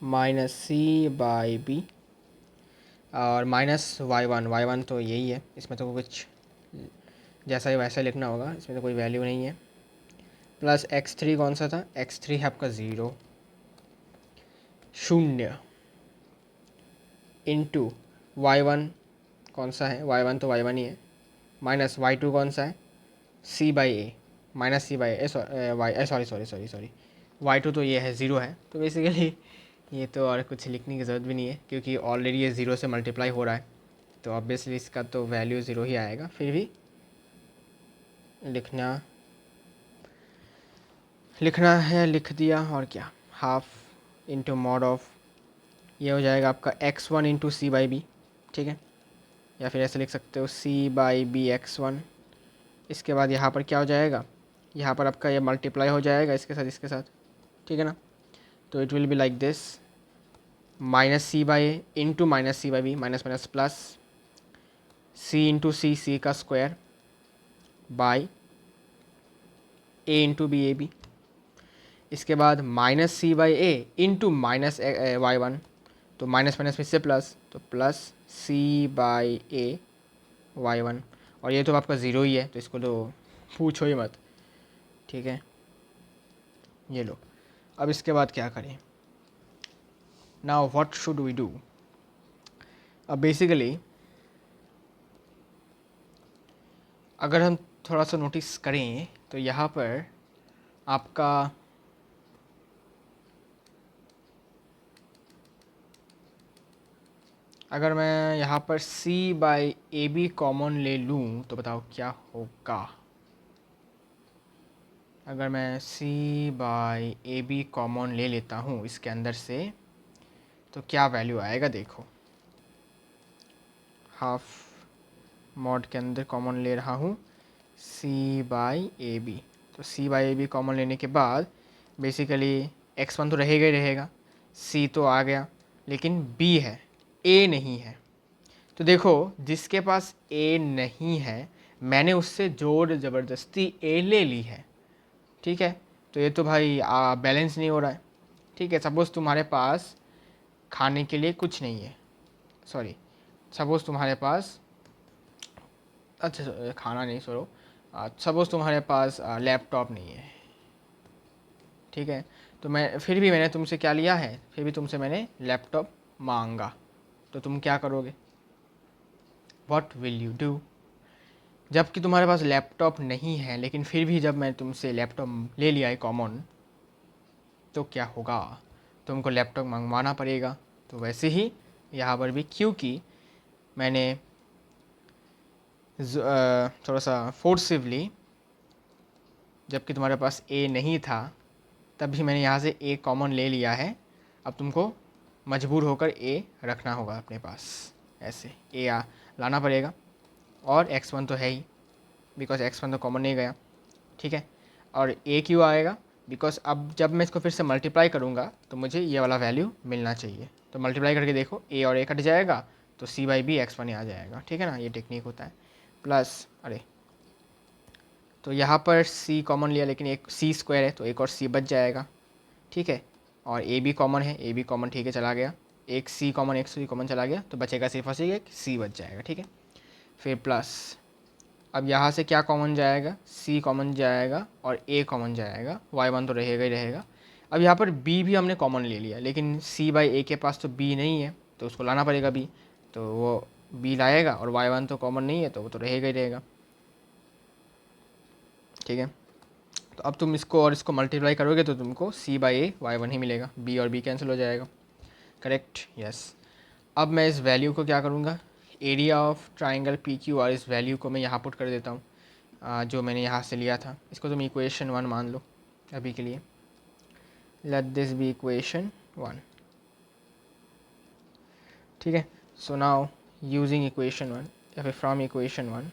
minus C by b, और माइनस y1 तो यही है, इसमें तो कुछ जैसा ही वैसा लिखना होगा, इसमें तो कोई वैल्यू नहीं है, प्लस x3 कौन सा था, x3 है आपका ज़ीरो, शून्य, इंटू y1 कौन सा है, y1 तो y1 ही है, माइनस y2 कौन सा है, c by a, minus C by a, sorry y2 तो ये है, ज़ीरो है, तो बेसिकली ये तो और कुछ लिखने की ज़रूरत भी नहीं है, क्योंकि ऑलरेडी ये ज़ीरो से मल्टीप्लाई हो रहा है, तो ऑब्वियसली इसका तो वैल्यू ज़ीरो ही आएगा, फिर भी लिखना है, लिख दिया, और क्या, हाफ इंटू मॉड ऑफ, ये हो जाएगा आपका x1 into C by B, ठीक है, या फिर ऐसे लिख सकते हो सी बाई बी x1, इसके बाद यहाँ पर क्या हो जाएगा, यहाँ पर आपका ये मल्टीप्लाई हो जाएगा इसके साथ, ठीक है ना, तो it will be like this, minus C by A into minus C by B, minus minus plus, C into C का square, by A into B A B, इसके बाद minus C by A into minus y1, तो माइनस माइनस फिर से प्लस, तो plus c by A y1, और ये तो आपका ज़ीरो ही है, तो इसको तो पूछो ही मत, ठीक है, ये लो। अब इसके बाद क्या करें, now what should we do. अब बेसिकली अगर हम थोड़ा सा नोटिस करें तो यहाँ पर आपका अगर मैं यहाँ पर c by A b common ले लूँ तो बताओ क्या होगा, अगर मैं c by A b common ले लेता हूँ इसके अंदर से, तो क्या वैल्यू आएगा, देखो, हाफ मॉड के अंदर कॉमन ले रहा हूँ c बाई ए बी, तो सी बाई ए बी कॉमन लेने के बाद बेसिकली x1 तो रहेगा ही रहेगा, c तो आ गया, लेकिन b है, a नहीं है। तो देखो जिसके पास a नहीं है मैंने उससे जोर ज़बरदस्ती a ले ली है, ठीक है। तो ये तो भाई बैलेंस नहीं हो रहा है, ठीक है। सपोज़ तुम्हारे पास खाने के लिए कुछ नहीं है, सॉरी सपोज़ तुम्हारे पास, अच्छा खाना नहीं छोड़ो, सपोज़ तुम्हारे पास लैपटॉप नहीं है, ठीक है। तो मैंने तुमसे क्या लिया है, फिर भी तुमसे मैंने लैपटॉप मांगा, तो तुम क्या करोगे, व्हाट विल यू डू। जबकि तुम्हारे पास लैपटॉप नहीं है लेकिन फिर भी जब मैं तुमसे लैपटॉप ले लिया है कॉमन, तो क्या होगा, तुमको लैपटॉप मंगवाना पड़ेगा। तो वैसे ही यहाँ पर भी क्योंकि मैंने थोड़ा सा फोर्सिवली, जबकि तुम्हारे पास ए नहीं था तब भी मैंने यहाँ से ए कॉमन ले लिया है, अब तुमको मजबूर होकर ए रखना होगा अपने पास, ऐसे ए लाना पड़ेगा। और x1 तो है ही, बिकॉज x1 तो कॉमन नहीं गया, ठीक है। और ए क्यों आएगा, बिकॉज अब जब मैं इसको फिर से मल्टीप्लाई करूँगा तो मुझे ये वाला वैल्यू मिलना चाहिए। तो मल्टीप्लाई करके देखो ए और ए कट जाएगा तो सी बाई बी x1 ही आ जाएगा, ठीक है ना, ये टेक्निक होता है। प्लस तो यहाँ पर c कॉमन लिया लेकिन एक c स्क्वायर है तो एक और c बच जाएगा, ठीक है। और a भी कॉमन है, a भी कॉमन, ठीक है, चला गया, एक c कॉमन एक c कॉमन चला गया, तो बचेगा सिर्फ और सिर्फ एक c बच जाएगा, ठीक है। फिर प्लस अब यहाँ से क्या कॉमन जाएगा, c कॉमन जाएगा और a कॉमन जाएगा, y1 तो रहेगा ही रहेगा। अब यहाँ पर b भी हमने कॉमन ले लिया लेकिन c बाई a के पास तो b नहीं है तो उसको लाना पड़ेगा b, तो वो b लाएगा, और y1 तो कॉमन नहीं है तो वो तो रहेगा ही रहेगा, ठीक है। तो अब तुम इसको और इसको मल्टीप्लाई करोगे तो तुमको c बाई ए y1 ही मिलेगा, b और b कैंसिल हो जाएगा, करेक्ट, यस। अब मैं इस वैल्यू को क्या करूँगा, area of triangle P Q are, इस वैल्यू को मैं यहाँ पुट कर देता हूँ, जो मैंने यहाँ से लिया था। इसको तुम इक्वेशन 1 मान लो अभी के लिए, लेट दिस बी इक्वेशन 1, ठीक है। सो नाउ यूजिंग इक्वेशन 1 या फिर फ्रॉम इक्वेशन 1,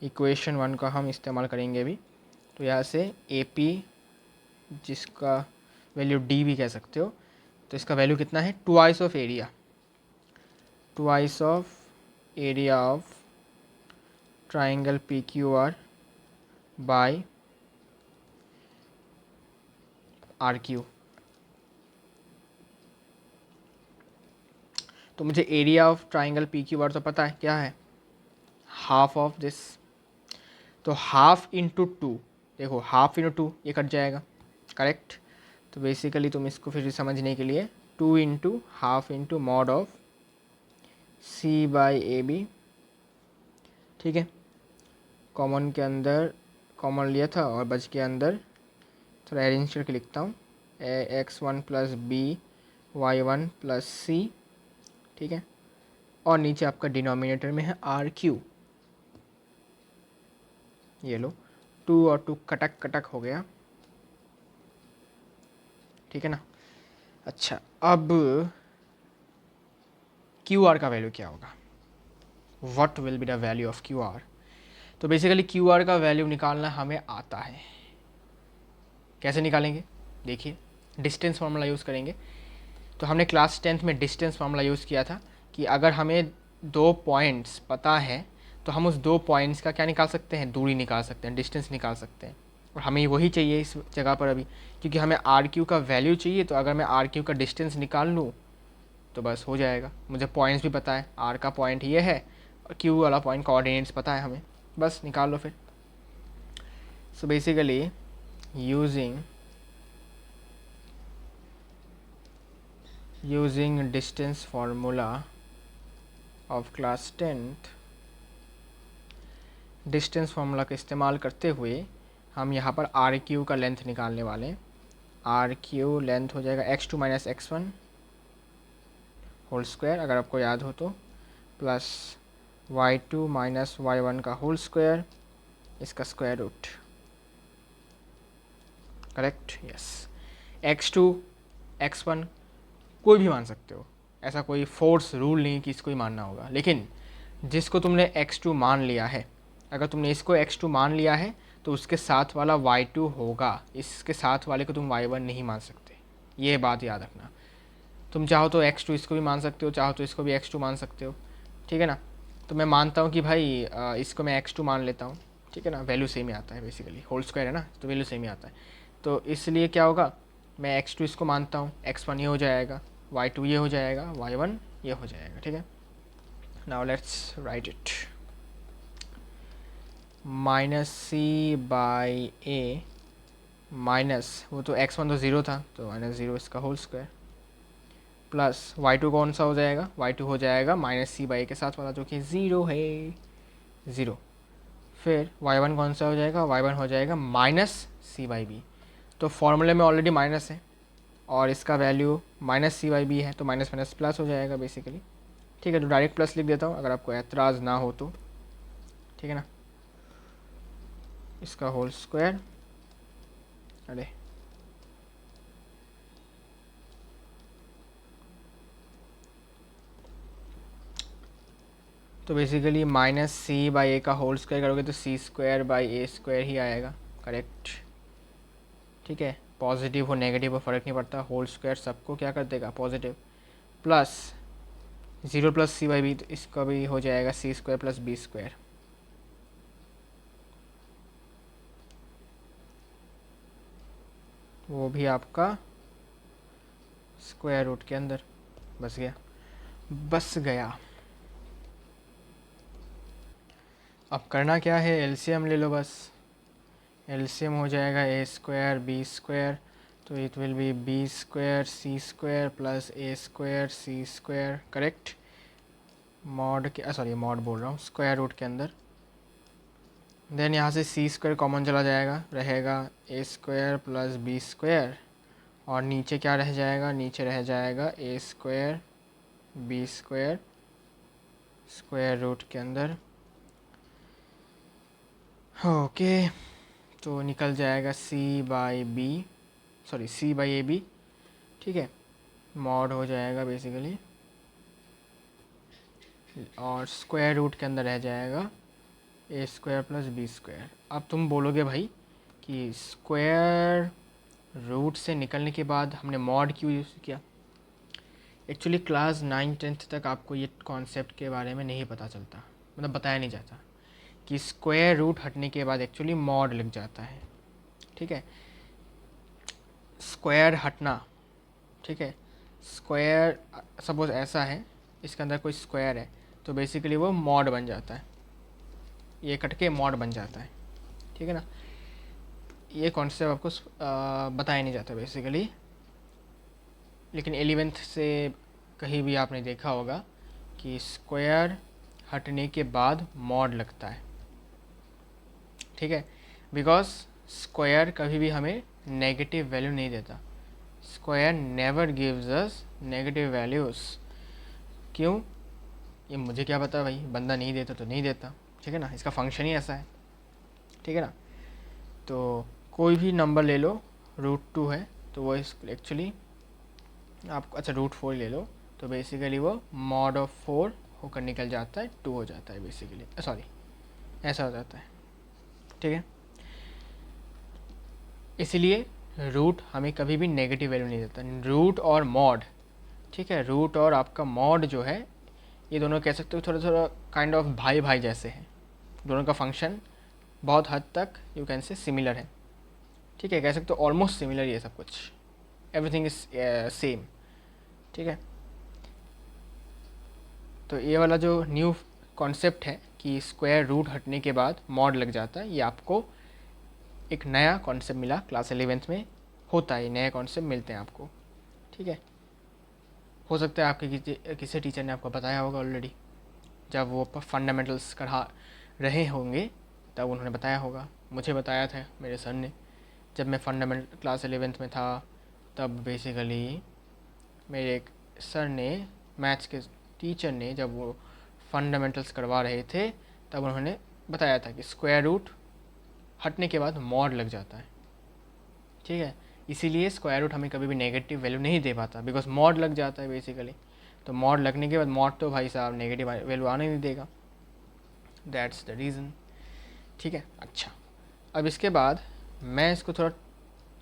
इक्वेशन 1 का हम इस्तेमाल करेंगे अभी। तो यहाँ से ए पी, जिसका वैल्यू डी भी कह सकते हो, तो इसका वैल्यू कितना है, twice of area, twice of area of triangle P Q R by R Q. तो मुझे area of triangle P Q R तो पता है क्या है, हाफ ऑफ दिस, तो हाफ इंटू टू, देखो हाफ इंटू टू ये कट जाएगा, करेक्ट। तो बेसिकली तुम इसको फिर समझने के लिए 2 into half into mod of c by A B, ठीक है। कॉमन के अंदर कॉमन लिया था और बच के अंदर थोड़ा अरेंज करके लिखता हूँ, x1 plus B y1 plus सी, ठीक है। और नीचे आपका डिनोमिनेटर में है आर क्यू, ये लो 2 और 2 कटक कटक हो गया, ठीक है ना। अच्छा अब क्यू आर का वैल्यू क्या होगा, what will be the value of Q R. तो बेसिकली क्यू आर का वैल्यू निकालना हमें आता है, कैसे निकालेंगे, देखिए डिस्टेंस फार्मूला यूज़ करेंगे। तो हमने क्लास 10th में डिस्टेंस फार्मूला यूज़ किया था कि अगर हमें 2 पॉइंट्स पता है तो हम उस 2 पॉइंट्स का क्या निकाल सकते हैं, दूरी निकाल सकते हैं, डिस्टेंस निकाल सकते हैं। और हमें वही चाहिए इस जगह पर अभी, क्योंकि हमें आर क्यू का वैल्यू चाहिए। तो अगर मैं आर क्यू का डिस्टेंस निकाल लूँ तो बस हो जाएगा, मुझे पॉइंट्स भी पता है, आर का पॉइंट ये है और क्यू वाला पॉइंट कोऑर्डिनेट्स पता है हमें, बस निकाल लो फिर। So basically using distance formula of class 10th, distance formula का इस्तेमाल करते हुए हम यहाँ पर आर क्यू का लेंथ निकालने वाले हैं। आर क्यू लेंथ हो जाएगा x2 minus x1 whole square, अगर आपको याद हो तो, प्लस y2 माइनस y1 का होल स्क्वायर, इसका square root, correct, yes. x2 x1 कोई भी मान सकते हो, ऐसा कोई फोर्स रूल नहीं कि इसको ही मानना होगा, लेकिन जिसको तुमने x2 मान लिया है, अगर तुमने इसको x2 मान लिया है तो उसके साथ वाला y2 होगा, इसके साथ वाले को तुम y1 नहीं मान सकते, ये बात याद रखना। तुम चाहो तो x2 इसको भी मान सकते हो, चाहो तो इसको भी x2 मान सकते हो, ठीक है ना। तो मैं मानता हूँ कि भाई इसको मैं x2 मान लेता हूँ, ठीक है ना, वैल्यू सेम ही आता है बेसिकली, होल स्क्वायर है ना तो वैल्यू सेम ही आता है। तो इसलिए क्या होगा, मैं x2 इसको मानता हूँ, x1 ये हो जाएगा, y2 ये हो जाएगा, y1 ये हो जाएगा, ठीक है। Now let's write it, minus C by a minus, वो तो x1 तो ज़ीरो था तो माइनस ज़ीरो इसका होल स्क्वायर, प्लस y2 कौन सा हो जाएगा, y2 हो जाएगा माइनस सी बाई के साथ वाला जो कि ज़ीरो है, ज़ीरो। फिर y1 कौन सा हो जाएगा, y1 हो जाएगा माइनस सी बाई बी, तो फॉर्मूले में ऑलरेडी माइनस है और इसका value minus C by b है, तो माइनस माइनस प्लस हो जाएगा बेसिकली, ठीक है। तो डायरेक्ट प्लस लिख देता हूँ अगर आपको एतराज़ ना हो तो, ठीक है ना। इसका होल स्क्वायर, अरे तो बेसिकली माइनस सी बाई ए का होल स्क्वायर करोगे तो सी स्क्वायर बाई ए स्क्वायर ही आएगा, करेक्ट, ठीक है। पॉजिटिव हो नेगेटिव हो फ़र्क नहीं पड़ता, होल स्क्वायर सबको क्या कर देगा, positive. Plus zero plus c by b, तो इसका भी हो जाएगा c square plus B square, वो भी आपका स्क्वायर रूट के अंदर, बस गया, बस गया। अब करना क्या है, एलसीएम ले लो बस, एलसीएम हो जाएगा ए स्क्वायर बी स्क्वायर, तो it will be b square c square plus a square c square, correct. Mod के सॉरी मॉड बोल रहा हूँ, स्क्वायर रूट के अंदर। देन यहाँ से सी स्क्वायर कॉमन चला जाएगा, रहेगा A square plus B square, और नीचे क्या रह जाएगा, नीचे रह जाएगा ए square B square square root के अंदर, ओके। तो निकल जाएगा C by B, sorry C by A B, ठीक है, मॉड हो जाएगा बेसिकली, और स्क्वायर रूट के अंदर रह जाएगा ए स्क्वायर प्लस बी स्क्वायर। अब तुम बोलोगे भाई कि स्क्वायर रूट से निकलने के बाद हमने मॉड क्यों यूज़ किया। एक्चुअली क्लास 9-10 तक आपको ये कॉन्सेप्ट के बारे में नहीं पता चलता, मतलब बताया नहीं जाता कि स्क्वायर रूट हटने के बाद एक्चुअली मॉड लग जाता है, ठीक है। स्क्वायर हटना, ठीक है, स्क्वायर सपोज ऐसा है, इसके अंदर कोई स्क्वायर है तो बेसिकली वो मॉड बन जाता है, ये कट के मॉड बन जाता है, ठीक है ना। ये कॉन्सेप्ट आपको बताया नहीं जाता बेसिकली, लेकिन 11th से कहीं भी आपने देखा होगा कि स्क्वायर हटने के बाद मॉड लगता है, ठीक है, बिकॉज स्क्वायर कभी भी हमें नेगेटिव वैल्यू नहीं देता, square never gives us negative values. क्यों, ये मुझे क्या पता भाई, बंदा नहीं देता तो नहीं देता, ठीक है ना, इसका फंक्शन ही ऐसा है, ठीक है ना। तो कोई भी नंबर ले लो, √2 है तो वो एक्चुअली आप, अच्छा √4 ले लो तो बेसिकली वो मॉड ऑफ 4 होकर निकल जाता है, 2 हो जाता है बेसिकली, सॉरी ऐसा हो जाता है, ठीक है। इसलिए रूट हमें कभी भी नेगेटिव वैल्यू नहीं देता, रूट और मॉड, ठीक है, रूट और आपका मॉड जो है ये दोनों कह सकते हो थोड़ा थोड़ा काइंड ऑफ भाई भाई जैसे हैं, दोनों का फंक्शन बहुत हद तक यू कैन से सिमिलर है, ठीक है, कह सकते हो ऑलमोस्ट सिमिलर ही है सब कुछ, एवरीथिंग इज सेम, ठीक है। तो ये वाला जो न्यू कॉन्सेप्ट है कि स्क्वायर रूट हटने के बाद मॉड लग जाता है, ये आपको एक नया कॉन्सेप्ट मिला क्लास 11th में, होता है नए कॉन्सेप्ट मिलते हैं आपको, ठीक है। हो सकता है आपके किसी टीचर ने आपको बताया होगा ऑलरेडी, जब वो फंडामेंटल्स करा रहे होंगे तब उन्होंने बताया होगा, मुझे बताया था मेरे सर ने, जब मैं फंडामेंटल क्लास 11th में था तब बेसिकली मेरे एक सर ने, मैथ्स के टीचर ने, जब वो फंडामेंटल्स करवा रहे थे तब उन्होंने बताया था कि स्क्वायर रूट हटने के बाद मॉड लग जाता है, ठीक है। इसीलिए स्क्वायर रूट हमें कभी भी नेगेटिव वैल्यू नहीं दे पाता, बिकॉज मॉड लग जाता है बेसिकली, तो मॉड लगने के बाद मॉड तो भाई साहब नेगेटिव वैल्यू आने नहीं देगा, दैट्स द रीज़न। ठीक है, अच्छा अब इसके बाद मैं इसको थोड़ा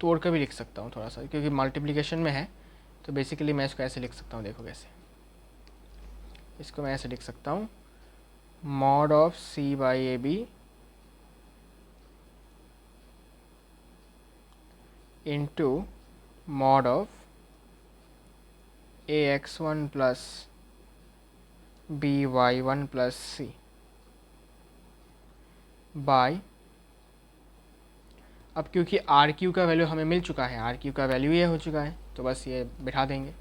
तोड़ कर भी लिख सकता हूँ थोड़ा सा, क्योंकि मल्टीप्लिकेशन में है तो बेसिकली मैं इसको ऐसे लिख सकता हूँ, देखो कैसे, इसको मैं ऐसे लिख सकता हूँ, mod of c by A b into mod of a x one plus B y one plus c by, अब क्योंकि आर क्यू का वैल्यू हमें मिल चुका है, आर क्यू का वैल्यू ये हो चुका है, तो बस ये बिठा देंगे,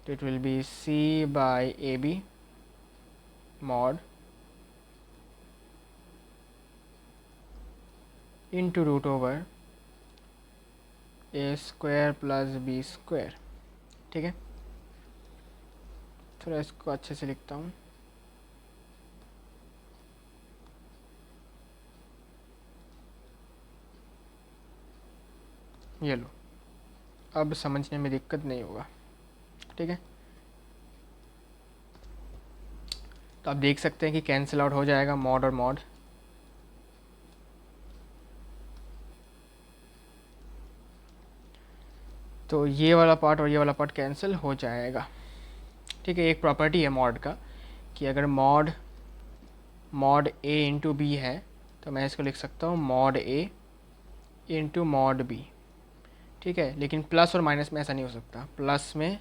तो it will be c by A b mod into root over a square plus B square. ठीक है, थोड़ा इसको अच्छे से लिखता हूँ, ये लो, अब समझने में दिक्कत नहीं होगा। ठीक है, तो आप देख सकते हैं कि कैंसिल आउट हो जाएगा मॉड और मॉड, तो ये वाला पार्ट और ये वाला पार्ट कैंसिल हो जाएगा। ठीक है, एक प्रॉपर्टी है मॉड का कि अगर मॉड ए इंटू बी है तो मैं इसको लिख सकता हूँ मॉड ए इंटू मॉड बी। ठीक है, लेकिन प्लस और माइनस में ऐसा नहीं हो सकता, प्लस में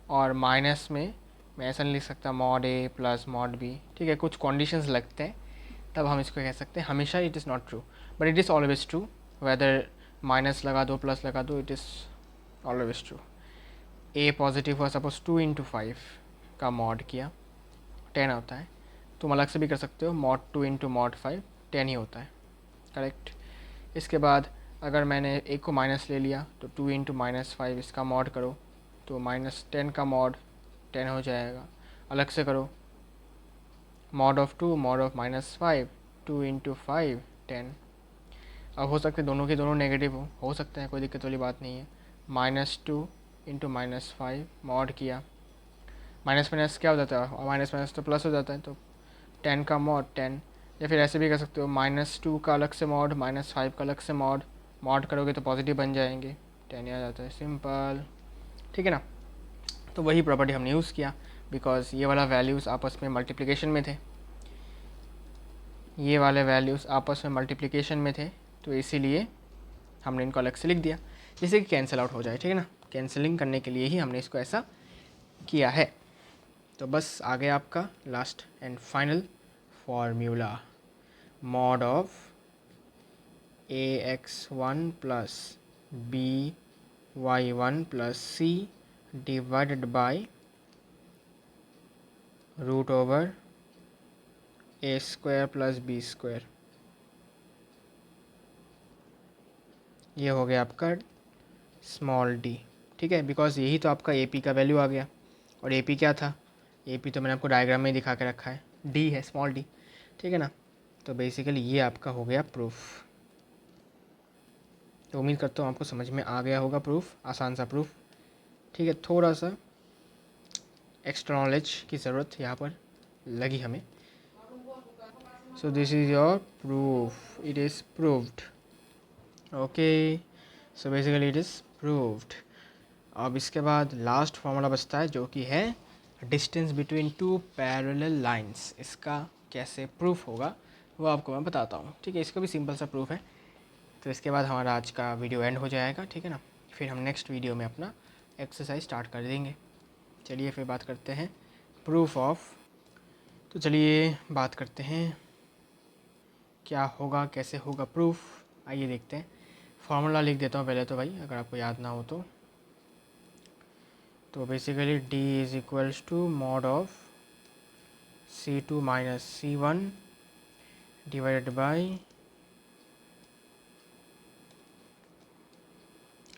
और माइनस में मैं ऐसा नहीं लिख सकता मॉड ए प्लस मॉड बी। ठीक है, कुछ कंडीशंस लगते हैं तब हम इसको कह सकते हैं, हमेशा it is not true but it is always true, whether minus लगा दो प्लस लगा दो, it is always true. A positive हुआ, सपोज 2 इंटू 5 का मॉड किया 10 होता है, तुम अलग से भी कर सकते हो, मॉड 2 इंटू मॉड 5 10 ही होता है, करेक्ट। इसके बाद अगर मैंने एक को माइनस ले लिया तो 2 इंटू माइनस 5 इसका मॉड करो तो -10 का मॉड 10 हो जाएगा, अलग से करो मॉड ऑफ 2 मॉड ऑफ -5 2 इंटू 5 10। अब हो सकते दोनों के दोनों नेगेटिव हो सकते हैं, कोई दिक्कत वाली बात नहीं है, -2 इंटू -5 मॉड किया, माइनस माइनस क्या हो जाता है, माइनस माइनस तो प्लस हो जाता है, तो 10 का मॉड 10, या फिर ऐसे भी कर सकते हो -2 का अलग से मॉड -5 का अलग से मॉड, मॉड करोगे तो पॉजिटिव बन जाएंगे, 10 आ जाता है, सिंपल। ठीक है ना, तो वही प्रॉपर्टी हमने यूज़ किया बिकॉज ये वाला वैल्यूज़ आपस में मल्टीप्लिकेशन में थे, ये वाले वैल्यूज़ आपस में मल्टीप्लिकेशन में थे, तो इसीलिए हमने इनको अलग से लिख दिया जिससे कि कैंसिल आउट हो जाए। ठीक है ना, कैंसिलिंग करने के लिए ही हमने इसको ऐसा किया है। तो बस आ गया आपका last and final formula, mod of a x one plus B y one plus c divided by root over a square plus B square. ये हो गया आपका स्मॉल डी। ठीक है, बिकॉज यही तो आपका ए पी का वैल्यू आ गया, और ए पी क्या था, ए पी तो मैंने आपको डायग्राम में ही दिखा के रखा है, डी है, स्मॉल डी। ठीक है ना, तो बेसिकली ये आपका हो गया प्रूफ। तो उम्मीद करता हूँ आपको समझ में आ गया होगा प्रूफ, आसान सा प्रूफ। ठीक है, थोड़ा सा एक्स्ट्रा नॉलेज की ज़रूरत यहाँ पर लगी हमें। So this is your proof, it is proved. Okay, so basically it is proved. अब इसके बाद लास्ट फॉर्मूला बचता है जो कि है distance between two parallel lines. इसका कैसे प्रूफ होगा वो आपको मैं बताता हूँ। ठीक है, इसका भी सिंपल सा प्रूफ है। तो इसके बाद हमारा आज का वीडियो एंड हो जाएगा। ठीक है ना, फिर हम नेक्स्ट वीडियो में अपना एक्सरसाइज स्टार्ट कर देंगे। चलिए फिर बात करते हैं प्रूफ ऑफ। तो चलिए बात करते हैं क्या होगा, कैसे होगा प्रूफ, आइए देखते हैं। फार्मूला लिख देता हूँ पहले तो भाई, अगर आपको याद ना हो तो basically d is equals to mod of C2 minus C1 divided by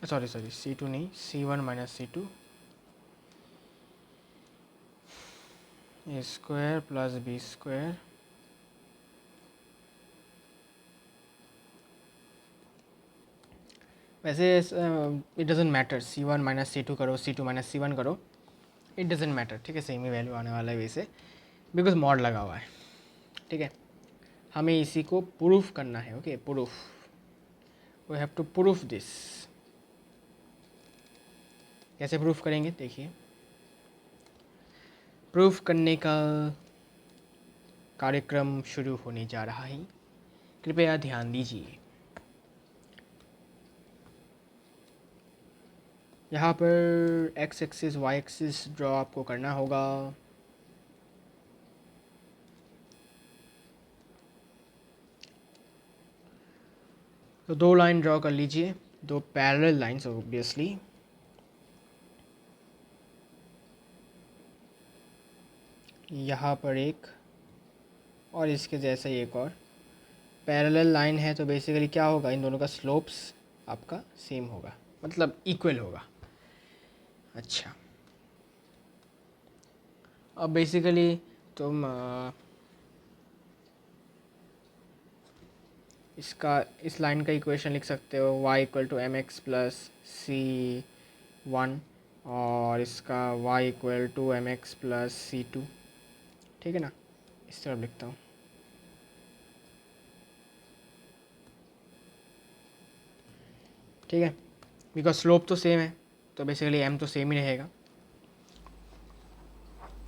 sorry C2 नहीं, C1 minus C2 square plus B square वैसे it doesn't matter, C1 minus C2 करो, C2 माइनस C1 करो, इट डजेंट मैटर। ठीक है, सेम ही वैल्यू आने वाला है वैसे, बिकॉज मॉड लगा हुआ है। ठीक है, हमें इसी को प्रूफ करना है। Okay, proof, we have to proof this. कैसे प्रूफ करेंगे देखिए, प्रूफ करने का कार्यक्रम शुरू होने जा रहा है, कृपया ध्यान दीजिए। यहाँ पर x axis y axis draw आपको करना होगा। तो दो लाइन ड्रॉ कर लीजिए, दो पैरेलल लाइंस ऑब्वियसली। यहाँ पर एक और इसके जैसा ही एक और पैरेलल लाइन है, तो बेसिकली क्या होगा, इन दोनों का स्लोप्स आपका सेम होगा, मतलब इक्वल होगा। अच्छा, अब बेसिकली तुम इस लाइन का इक्वेशन लिख सकते हो, y equal to M X plus C one, और इसका y equal to M X plus C two. ठीक है ना, इस तरफ लिखता हूँ। ठीक है, बिकॉज स्लोप तो सेम है, तो बेसिकली m तो सेम ही रहेगा।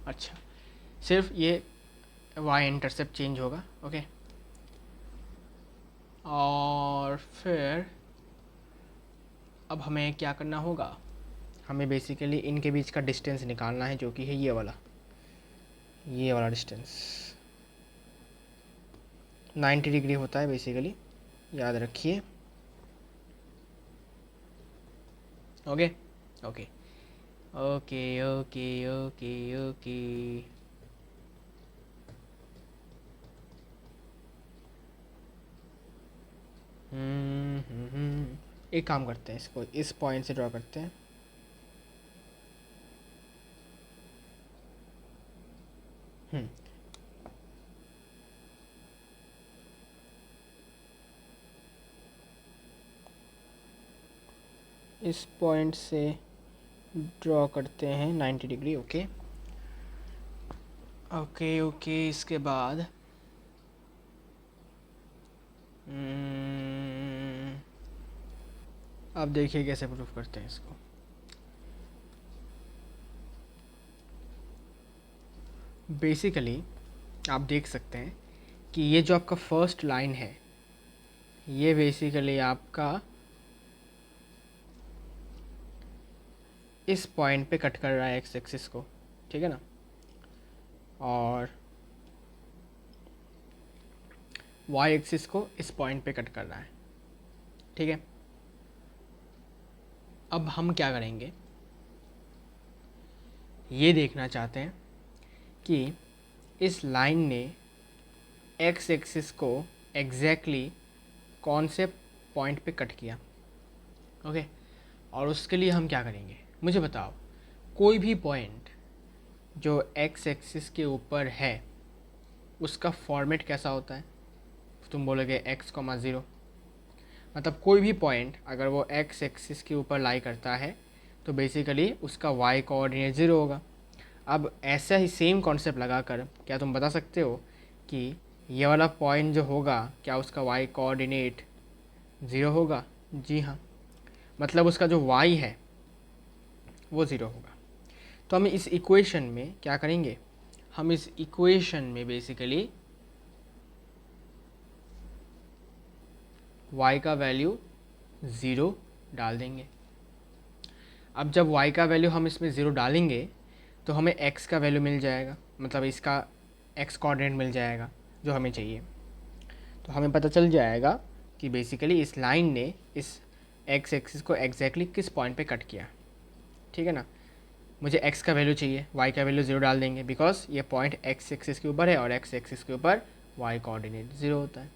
अच्छा, सिर्फ ये y इंटरसेप्ट चेंज होगा। ओके, और फिर अब हमें क्या करना होगा, हमें बेसिकली इनके बीच का डिस्टेंस निकालना है, जो कि है ये वाला डिस्टेंस 90 डिग्री होता है बेसिकली, याद रखिए। Okay okay okay okay okay okay. एक काम करते हैं, इसको इस पॉइंट से ड्रॉ करते हैं। इस पॉइंट से ड्रॉ करते हैं 90 डिग्री। ओके ओके ओके, इसके बाद अब देखिए कैसे प्रूफ करते हैं इसको। बेसिकली आप देख सकते हैं कि ये जो आपका फर्स्ट लाइन है, ये बेसिकली आपका इस पॉइंट पे कट कर रहा है एक्स एक्सिस को। ठीक है ना, और वाई एक्सिस को इस पॉइंट पे कट कर रहा है। ठीक है, अब हम क्या करेंगे, ये देखना चाहते हैं कि इस लाइन ने एक्स एक्सिस को एग्जैक्टली कौन से पॉइंट पे कट किया। ओके, और उसके लिए हम क्या करेंगे, मुझे बताओ, कोई भी पॉइंट जो एक्स एक्सिस के ऊपर है उसका फॉर्मेट कैसा होता है। तुम बोलोगे एक्स कॉमा ज़ीरो, मतलब कोई भी पॉइंट अगर वो एक्स एक्सिस के ऊपर लाई करता है तो बेसिकली उसका वाई कोऑर्डिनेट ज़ीरो होगा। अब ऐसा ही सेम कॉन्सेप्ट लगाकर क्या तुम बता सकते हो कि ये वाला पॉइंट जो होगा क्या उसका वाई कोऑर्डिनेट ज़ीरो होगा। जी हाँ, मतलब उसका जो वाई है वो ज़ीरो होगा। तो हम इस इक्वेशन में क्या करेंगे, हम इस इक्वेशन में बेसिकली y का वैल्यू ज़ीरो डाल देंगे। अब जब y का वैल्यू हम इसमें ज़ीरो डालेंगे तो हमें x का वैल्यू मिल जाएगा, मतलब इसका x कोऑर्डिनेट मिल जाएगा जो हमें चाहिए। तो हमें पता चल जाएगा कि बेसिकली इस लाइन ने इस x एक्सिस को एग्जैक्टली किस पॉइंट पे कट किया। ठीक है ना, मुझे x का वैल्यू चाहिए, y का वैल्यू ज़ीरो डाल देंगे बिकॉज ये पॉइंट x एक्सिस के ऊपर है और x एक्सिस के ऊपर y कोऑर्डिनेट ज़ीरो होता है।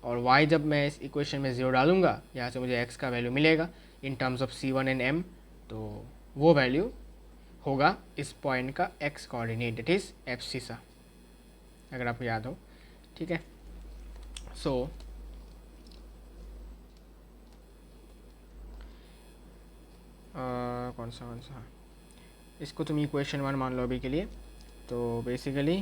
और y जब मैं इस इक्वेशन में ज़ीरो डालूंगा, यहाँ से मुझे x का वैल्यू मिलेगा in terms of c1 and m, तो वो वैल्यू होगा इस पॉइंट का x coordinate, that is abscissa, अगर आपको याद हो। ठीक है, सो कौन सा इसको तुम इक्वेशन वन मान लो अभी के लिए। तो basically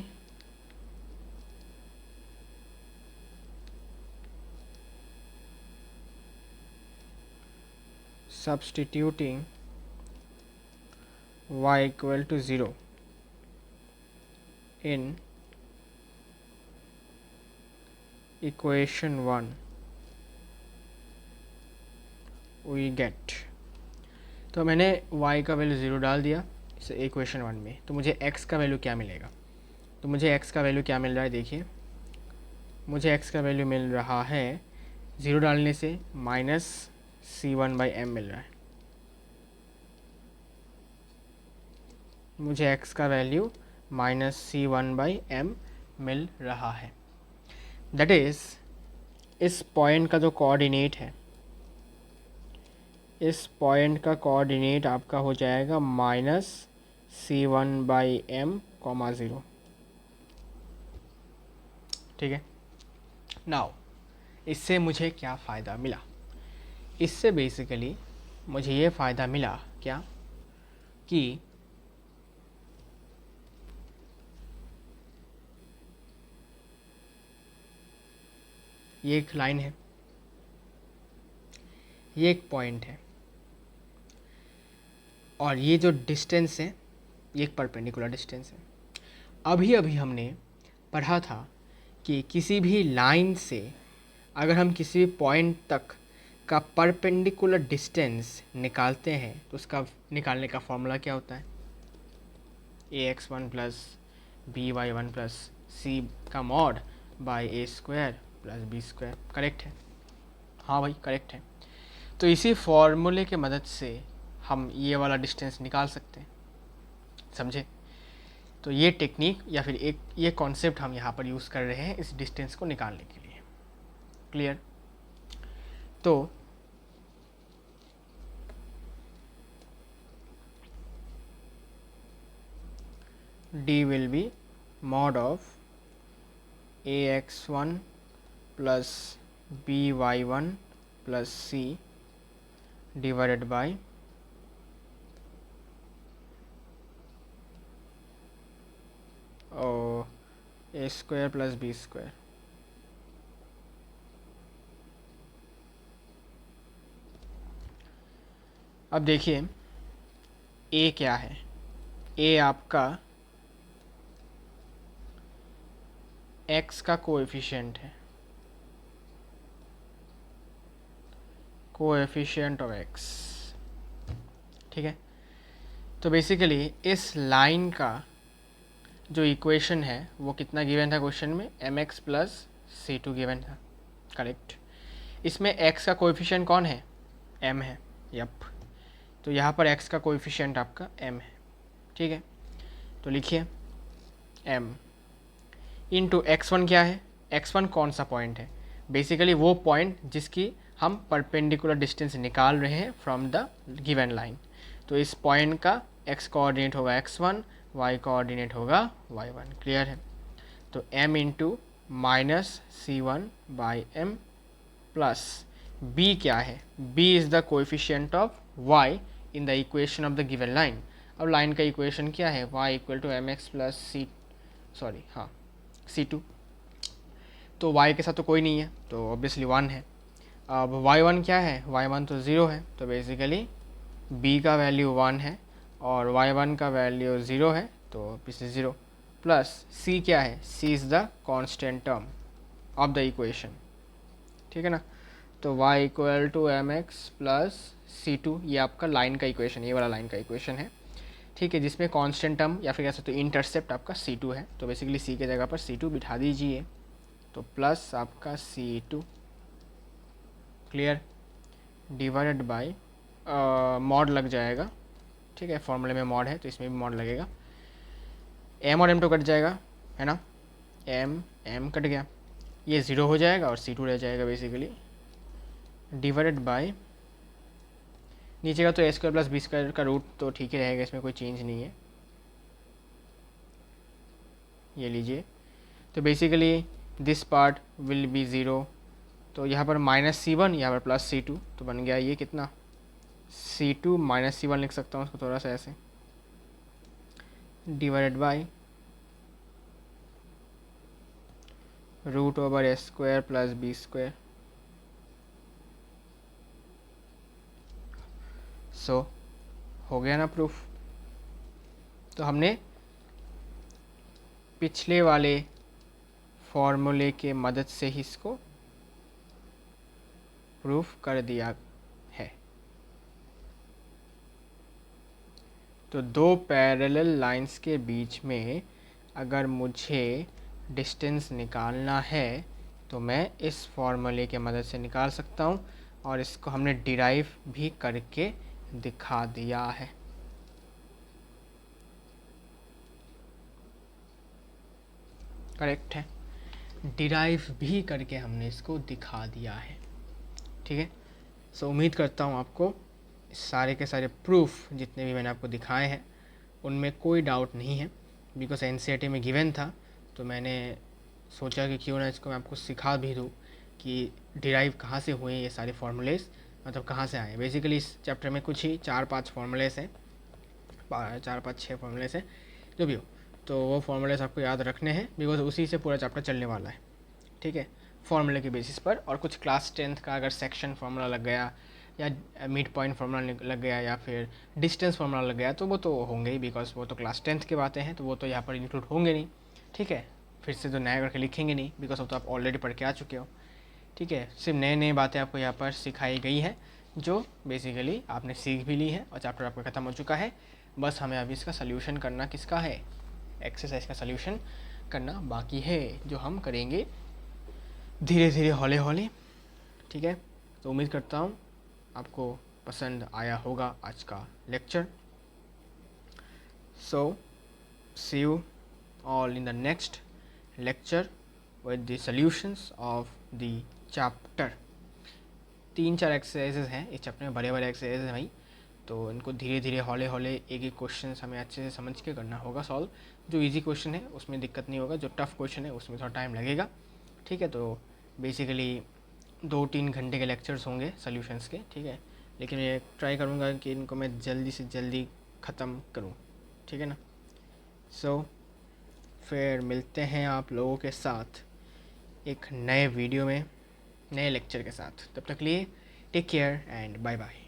substituting y equal to 0 in equation 1 we get, तो मैंने y का वैल्यू 0 डाल दिया इस इक्वेशन 1 में, तो मुझे x का वैल्यू क्या मिलेगा? तो मुझे x का वैल्यू क्या मिल रहा है, देखिए मुझे x का वैल्यू मिल रहा है 0 डालने से -c1/m मिल रहा है। मुझे x का वैल्यू -c1/m मिल रहा है। दैट इज़ इस पॉइंट का जो कोऑर्डिनेट है, इस पॉइंट का कोऑर्डिनेट आपका हो जाएगा -c1/m, 0। ठीक है। नाउ इससे मुझे क्या फ़ायदा मिला? इससे बेसिकली मुझे ये फ़ायदा मिला क्या कि ये एक लाइन है, ये एक पॉइंट है, और ये जो डिस्टेंस है ये एक परपेंडिकुलर डिस्टेंस है। अभी अभी हमने पढ़ा था कि किसी भी लाइन से अगर हम किसी भी पॉइंट तक का परपेंडिकुलर डिस्टेंस निकालते हैं तो उसका निकालने का फॉर्मूला क्या होता है? ax1 plus by1 plus c का mod by a square plus b square. Correct है? हाँ भाई करेक्ट है। तो इसी फॉर्मूले के मदद से हम ये वाला डिस्टेंस निकाल सकते हैं, समझे? तो ये टेक्निक या फिर एक ये कॉन्सेप्ट हम यहाँ पर यूज़ कर रहे हैं इस डिस्टेंस को निकालने के लिए। क्लियर? तो d will be mod of ax1 plus by1 plus c divided by a square plus b square. अब देखिए a क्या है? a आपका x का कोएफिशिएंट है, कोएफिशिएंट ऑफ x। ठीक है। तो बेसिकली इस लाइन का जो इक्वेशन है वो कितना गिवन था क्वेश्चन में? mx प्लस c2 गिवन था। करेक्ट। इसमें x का कोएफिशिएंट कौन है? m है। यप। तो यहाँ पर x का कोएफिशिएंट आपका m है। ठीक है। तो लिखिए m इंटू x1 क्या है? x1 कौन सा पॉइंट है? बेसिकली वो पॉइंट जिसकी हम परपेंडिकुलर डिस्टेंस निकाल रहे हैं फ्रॉम द गिवन लाइन। तो इस पॉइंट का x कोऑर्डिनेट होगा x1, y कोऑर्डिनेट होगा y1। क्लियर है? तो m into -c1/m plus b क्या है? b is the coefficient of y in the equation of the given line. अब लाइन का इक्वेशन क्या है? y equal to mx plus c2। तो y के साथ तो कोई नहीं है तो ऑब्वियसली 1 है। अब y1 क्या है? y1 तो 0 है, तो बेसिकली b का वैल्यू 1 है और y1 का वैल्यू 0 है, तो इसे 0 प्लस c क्या है? c is the constant term of the equation. ठीक है ना? तो y equal to mx plus c2, ये आपका लाइन का इक्वेशन, ये वाला लाइन का इक्वेशन है। ठीक है, जिसमें कांस्टेंट टर्म या फिर कह सकते हो इंटरसेप्ट आपका c2 है। तो बेसिकली c के जगह पर c2 बिठा दीजिए, तो प्लस आपका c2। Clear? Divided by mod लग जाएगा। ठीक है, फॉर्मूले में मॉड है तो इसमें भी मॉड लगेगा। m और m तो कट जाएगा, है ना? m कट गया, ये 0 हो जाएगा और c2 रह जाएगा बेसिकली। डिवाइडेड बाय नीचे का तो a square plus b square का रूट तो ठीक ही रहेगा, इसमें कोई चेंज नहीं है। ये लीजिए, तो basically this part will be 0। तो यहाँ पर -c1, यहाँ पर प्लस c2, तो बन गया ये कितना? c2 -c1 लिख सकता हूँ उसको थोड़ा सा ऐसे, divided by root over a square plus b square. So हो गया ना प्रूफ। तो हमने पिछले वाले फॉर्मूले के मदद से ही इसको प्रूफ कर दिया है। तो दो पैरेलल लाइंस के बीच में अगर मुझे डिस्टेंस निकालना है तो मैं इस फॉर्मूले के मदद से निकाल सकता हूँ, और इसको हमने डिराइव भी करके दिखा दिया है। करेक्ट है, डिराइव भी करके हमने इसको दिखा दिया है। ठीक है, सो उम्मीद करता हूँ आपको सारे के सारे प्रूफ जितने भी मैंने आपको दिखाए हैं उनमें कोई डाउट नहीं है। बिकॉज एनसीईआरटी में गिवन था तो मैंने सोचा कि क्यों ना इसको मैं आपको सिखा भी दूँ कि डिराइव कहाँ से हुए ये सारे फार्मूलेज, मतलब कहाँ से आए। बेसिकली इस चैप्टर में कुछ ही 4-5 फार्मूलेज हैं, 4-5-6 फार्मूलेज हैं, जो भी हो। तो वो फार्मूलेज आपको याद रखने हैं बिकॉज उसी से पूरा चैप्टर चलने वाला है। ठीक है, फार्मूले के बेसिस पर। और कुछ क्लास 10th का अगर सेक्शन फार्मूला लग गया या मिड पॉइंट फार्मूला लग गया या फिर डिस्टेंस फार्मूला लग गया तो वो तो होंगे ही, बिकॉज वो तो क्लास 10th की बातें हैं, तो वो तो यहाँ पर इंक्लूड होंगे नहीं। ठीक है, फिर से तो नया करके लिखेंगे नहीं बिकॉज वो तो आप ऑलरेडी पढ़ के आ चुके हो। ठीक है, सिर्फ नए नए बातें आपको यहाँ पर सिखाई गई हैं जो बेसिकली आपने सीख भी ली है और चैप्टर आपका ख़त्म हो चुका है। बस हमें अभी इसका सल्यूशन करना किसका है, एक्सरसाइज का सल्यूशन करना बाकी है, जो हम करेंगे धीरे धीरे हौले हौले। ठीक है, तो उम्मीद करता हूँ आपको पसंद आया होगा आज का lecture. So see you all in the next lecture with the solutions of the chapter. 3-4 exercises हैं इस चैप्टर में, बड़े बड़े एक्सरसाइज हैं भाई, तो इनको धीरे धीरे हौले हौले एक एक क्वेश्चन हमें अच्छे से समझ के करना होगा सॉल्व। जो इजी क्वेश्चन है उसमें दिक्कत नहीं होगा, जो टफ क्वेश्चन है उसमें थोड़ा टाइम लगेगा। ठीक है, तो बेसिकली 2-3 घंटे के लेक्चर्स होंगे सॉल्यूशंस के। ठीक है, लेकिन मैं ट्राई करूँगा कि इनको मैं जल्दी से जल्दी ख़त्म करूँ। ठीक है ना। सो फिर मिलते हैं आप लोगों के साथ एक नए वीडियो में, नए लेक्चर के साथ। तब तक लिए take care and bye bye.